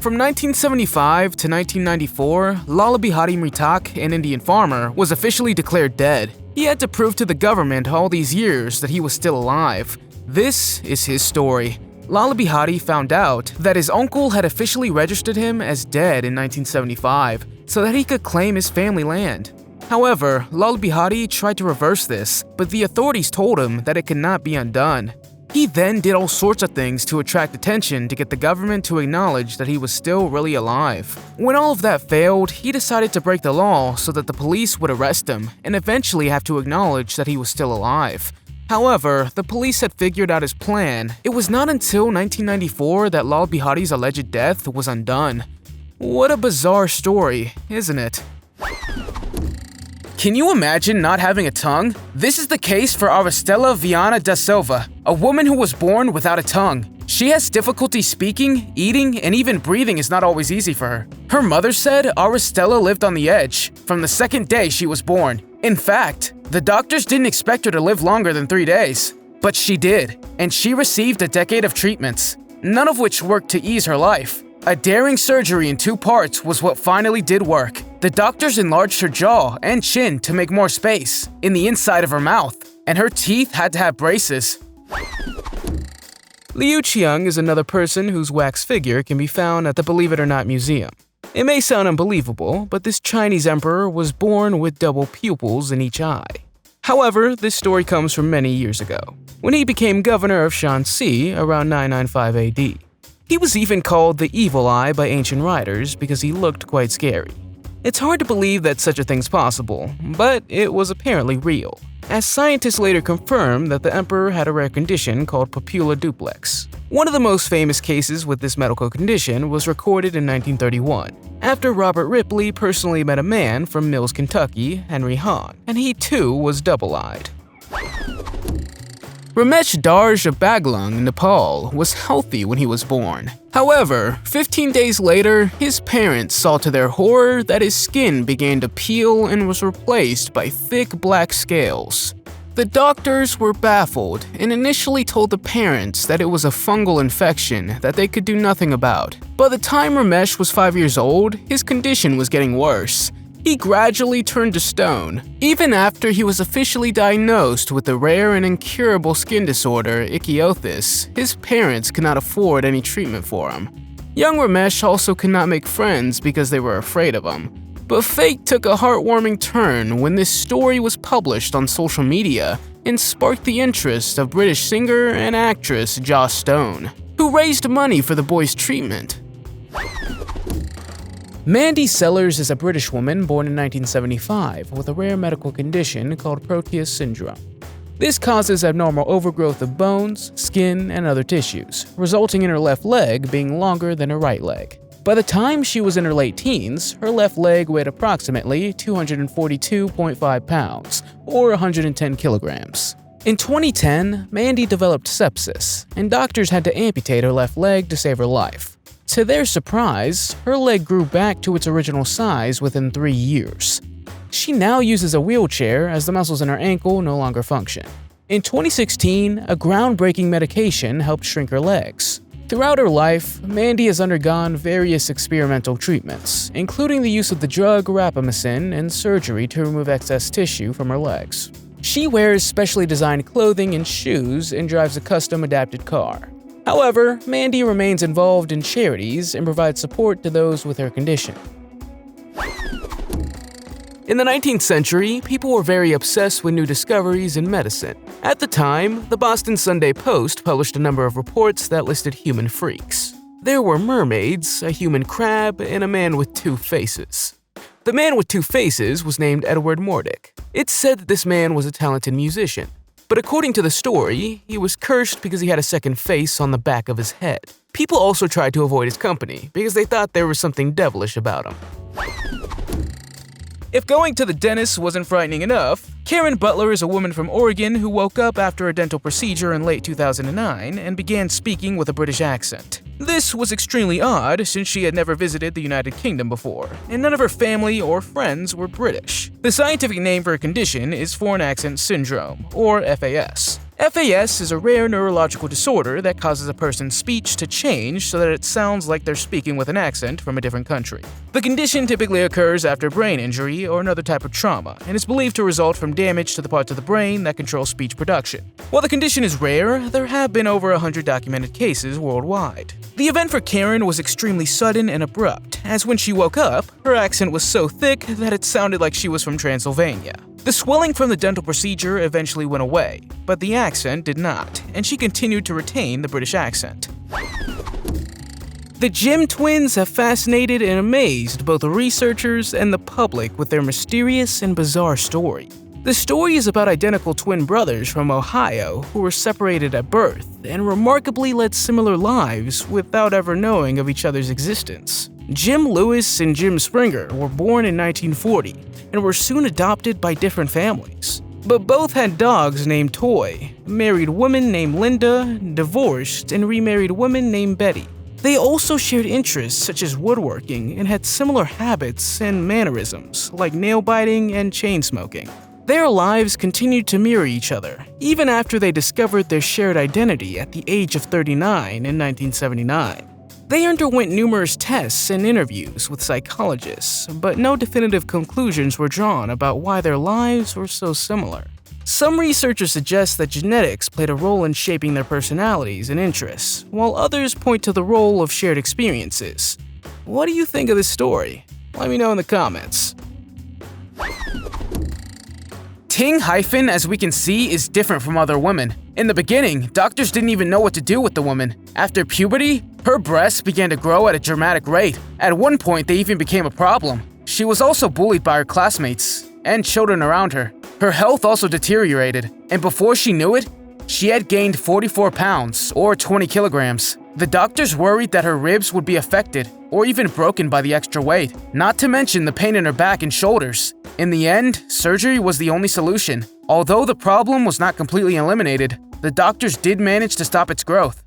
From 1975 to 1994, Lala Bihari Mritak, an Indian farmer, was officially declared dead. He had to prove to the government all these years that he was still alive. This is his story. Lala Bihari found out that his uncle had officially registered him as dead in 1975 so that he could claim his family land. However, Lala Bihari tried to reverse this, but the authorities told him that it could not be undone. He then did all sorts of things to attract attention to get the government to acknowledge that he was still really alive. When all of that failed, he decided to break the law so that the police would arrest him and eventually have to acknowledge that he was still alive. However, the police had figured out his plan. It was not until 1994 that Lal Bihari's alleged death was undone. What a bizarre story, isn't it? Can you imagine not having a tongue? This is the case for Aristela Viana da Silva, a woman who was born without a tongue. She has difficulty speaking, eating, and even breathing is not always easy for her. Her mother said Aristela lived on the edge from the second day she was born. In fact, the doctors didn't expect her to live longer than 3 days. But she did, and she received a decade of treatments, none of which worked to ease her life. A daring surgery in 2 parts was what finally did work. The doctors enlarged her jaw and chin to make more space in the inside of her mouth, and her teeth had to have braces. Liu Qiang is another person whose wax figure can be found at the Believe It or Not Museum. It may sound unbelievable, but this Chinese emperor was born with double pupils in each eye. However, this story comes from many years ago, when he became governor of Shanxi around 995 AD. He was even called the Evil Eye by ancient writers because he looked quite scary. It's hard to believe that such a thing's possible, but it was apparently real, as scientists later confirmed that the emperor had a rare condition called pupilla duplex. One of the most famous cases with this medical condition was recorded in 1931, after Robert Ripley personally met a man from Mills, Kentucky, Henry Hahn, and he too was double-eyed. Ramesh Darj of Baglung, Nepal, was healthy when he was born. However, 15 days later, his parents saw to their horror that his skin began to peel and was replaced by thick black scales. The doctors were baffled and initially told the parents that it was a fungal infection that they could do nothing about. By the time Ramesh was 5 years old, his condition was getting worse. He gradually turned to stone. Even after he was officially diagnosed with the rare and incurable skin disorder, ichthyosis, his parents could not afford any treatment for him. Young Ramesh also could not make friends because they were afraid of him. But fate took a heartwarming turn when this story was published on social media and sparked the interest of British singer and actress Joss Stone, who raised money for the boy's treatment. Mandy Sellers is a British woman born in 1975 with a rare medical condition called Proteus syndrome. This causes abnormal overgrowth of bones, skin, and other tissues, resulting in her left leg being longer than her right leg. By the time she was in her late teens, her left leg weighed approximately 242.5 pounds, or 110 kilograms. In 2010, Mandy developed sepsis, and doctors had to amputate her left leg to save her life. To their surprise, her leg grew back to its original size within 3 years. She now uses a wheelchair as the muscles in her ankle no longer function. In 2016, a groundbreaking medication helped shrink her legs. Throughout her life, Mandy has undergone various experimental treatments, including the use of the drug rapamycin and surgery to remove excess tissue from her legs. She wears specially designed clothing and shoes and drives a custom-adapted car. However, Mandy remains involved in charities and provides support to those with her condition. In the 19th century, people were very obsessed with new discoveries in medicine. At the time, the Boston Sunday Post published a number of reports that listed human freaks. There were mermaids, a human crab, and a man with 2 faces. The man with 2 faces was named Edward Mordick. It's said that this man was a talented musician, but according to the story, he was cursed because he had a second face on the back of his head. People also tried to avoid his company because they thought there was something devilish about him. If going to the dentist wasn't frightening enough, Karen Butler is a woman from Oregon who woke up after a dental procedure in late 2009 and began speaking with a British accent. This was extremely odd since she had never visited the United Kingdom before, and none of her family or friends were British. The scientific name for her condition is Foreign Accent Syndrome, or FAS. FAS is a rare neurological disorder that causes a person's speech to change so that it sounds like they're speaking with an accent from a different country. The condition typically occurs after brain injury or another type of trauma, and is believed to result from damage to the parts of the brain that control speech production. While the condition is rare, there have been over 100 documented cases worldwide. The event for Karen was extremely sudden and abrupt, as when she woke up, her accent was so thick that it sounded like she was from Transylvania. The swelling from the dental procedure eventually went away, but the accent did not, and she continued to retain the British accent. The Jim twins have fascinated and amazed both researchers and the public with their mysterious and bizarre story. The story is about identical twin brothers from Ohio who were separated at birth and remarkably led similar lives without ever knowing of each other's existence. Jim Lewis and Jim Springer were born in 1940 and were soon adopted by different families. But both had dogs named Toy, married woman named Linda, divorced, and remarried woman named Betty. They also shared interests such as woodworking and had similar habits and mannerisms like nail biting and chain smoking. Their lives continued to mirror each other, even after they discovered their shared identity at the age of 39 in 1979. They underwent numerous tests and interviews with psychologists, but no definitive conclusions were drawn about why their lives were so similar. Some researchers suggest that genetics played a role in shaping their personalities and interests, while others point to the role of shared experiences. What do you think of this story? Let me know in the comments. Ting Hyphen, as we can see, is different from other women. In the beginning, doctors didn't even know what to do with the woman. After puberty, her breasts began to grow at a dramatic rate. At one point, they even became a problem. She was also bullied by her classmates and children around her. Her health also deteriorated, and before she knew it, she had gained 44 pounds, or 20 kilograms. The doctors worried that her ribs would be affected, or even broken by the extra weight, not to mention the pain in her back and shoulders. In the end, surgery was the only solution. Although the problem was not completely eliminated, the doctors did manage to stop its growth.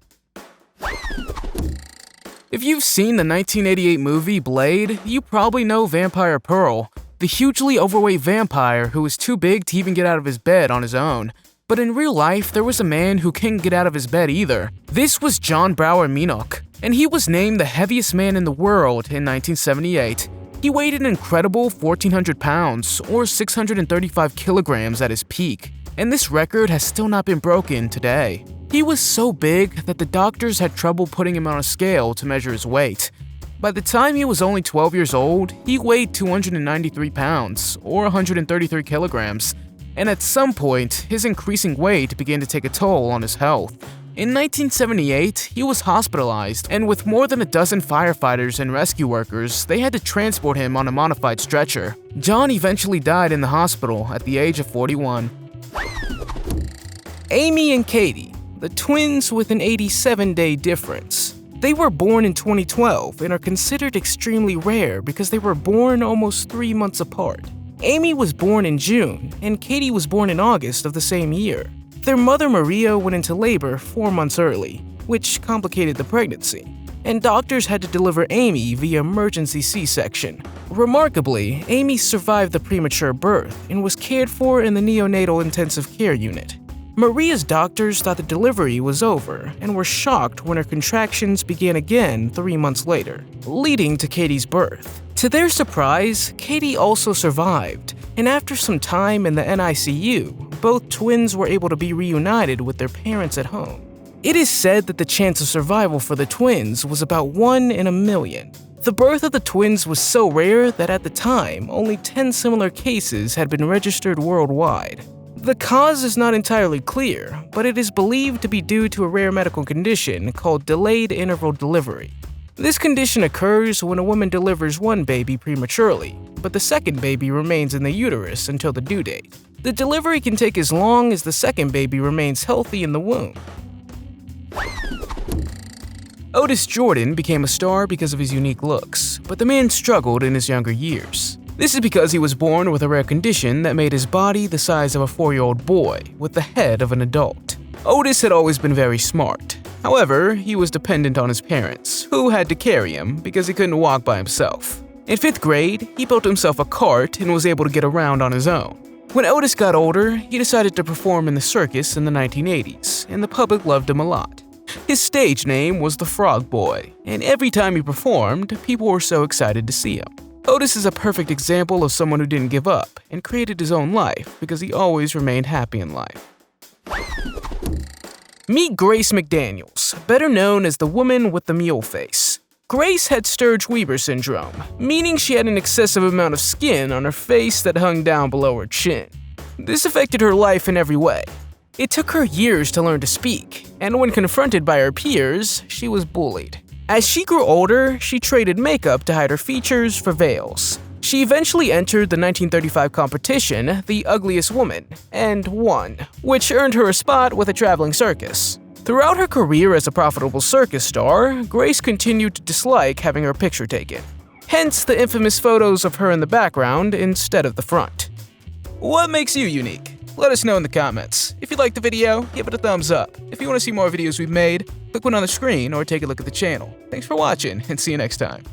If you've seen the 1988 movie Blade, you probably know Vampire Pearl, the hugely overweight vampire who was too big to even get out of his bed on his own. But in real life, there was a man who couldn't get out of his bed either. This was John Brower Minock, and he was named the heaviest man in the world in 1978. He weighed an incredible 1,400 pounds, or 635 kilograms at his peak, and this record has still not been broken today. He was so big that the doctors had trouble putting him on a scale to measure his weight. By the time he was only 12 years old, he weighed 293 pounds, or 133 kilograms, and at some point, his increasing weight began to take a toll on his health. In 1978, he was hospitalized, and with more than a dozen firefighters and rescue workers, they had to transport him on a modified stretcher. John eventually died in the hospital at the age of 41. Amy and Katie, the twins with an 87-day difference. They were born in 2012 and are considered extremely rare because they were born almost 3 months apart. Amy was born in June, and Katie was born in August of the same year. Their mother Maria went into labor 4 months early, which complicated the pregnancy, and doctors had to deliver Amy via emergency C-section. Remarkably, Amy survived the premature birth and was cared for in the neonatal intensive care unit. Maria's doctors thought the delivery was over and were shocked when her contractions began again 3 months later, leading to Katie's birth. To their surprise, Katie also survived, and after some time in the NICU, both twins were able to be reunited with their parents at home. It is said that the chance of survival for the twins was about 1 in a million. The birth of the twins was so rare that at the time, only 10 similar cases had been registered worldwide. The cause is not entirely clear, but it is believed to be due to a rare medical condition called delayed interval delivery. This condition occurs when a woman delivers one baby prematurely, but the second baby remains in the uterus until the due date. The delivery can take as long as the second baby remains healthy in the womb. Otis Jordan became a star because of his unique looks, but the man struggled in his younger years. This is because he was born with a rare condition that made his body the size of a 4-year-old boy with the head of an adult. Otis had always been very smart. However, he was dependent on his parents, who had to carry him because he couldn't walk by himself. In 5th grade, he built himself a cart and was able to get around on his own. When Otis got older, he decided to perform in the circus in the 1980s, and the public loved him a lot. His stage name was the Frog Boy, and every time he performed, people were so excited to see him. Otis is a perfect example of someone who didn't give up and created his own life because he always remained happy in life. Meet Grace McDaniels, better known as the woman with the mule face. Grace had Sturge-Weber syndrome, meaning she had an excessive amount of skin on her face that hung down below her chin. This affected her life in every way. It took her years to learn to speak, and when confronted by her peers, she was bullied. As she grew older, she traded makeup to hide her features for veils. She eventually entered the 1935 competition, The Ugliest Woman, and won, which earned her a spot with a traveling circus. Throughout her career as a profitable circus star, Grace continued to dislike having her picture taken. Hence the infamous photos of her in the background instead of the front. What makes you unique? Let us know in the comments. If you liked the video, give it a thumbs up. If you want to see more videos we've made, click one on the screen or take a look at the channel. Thanks for watching, and see you next time.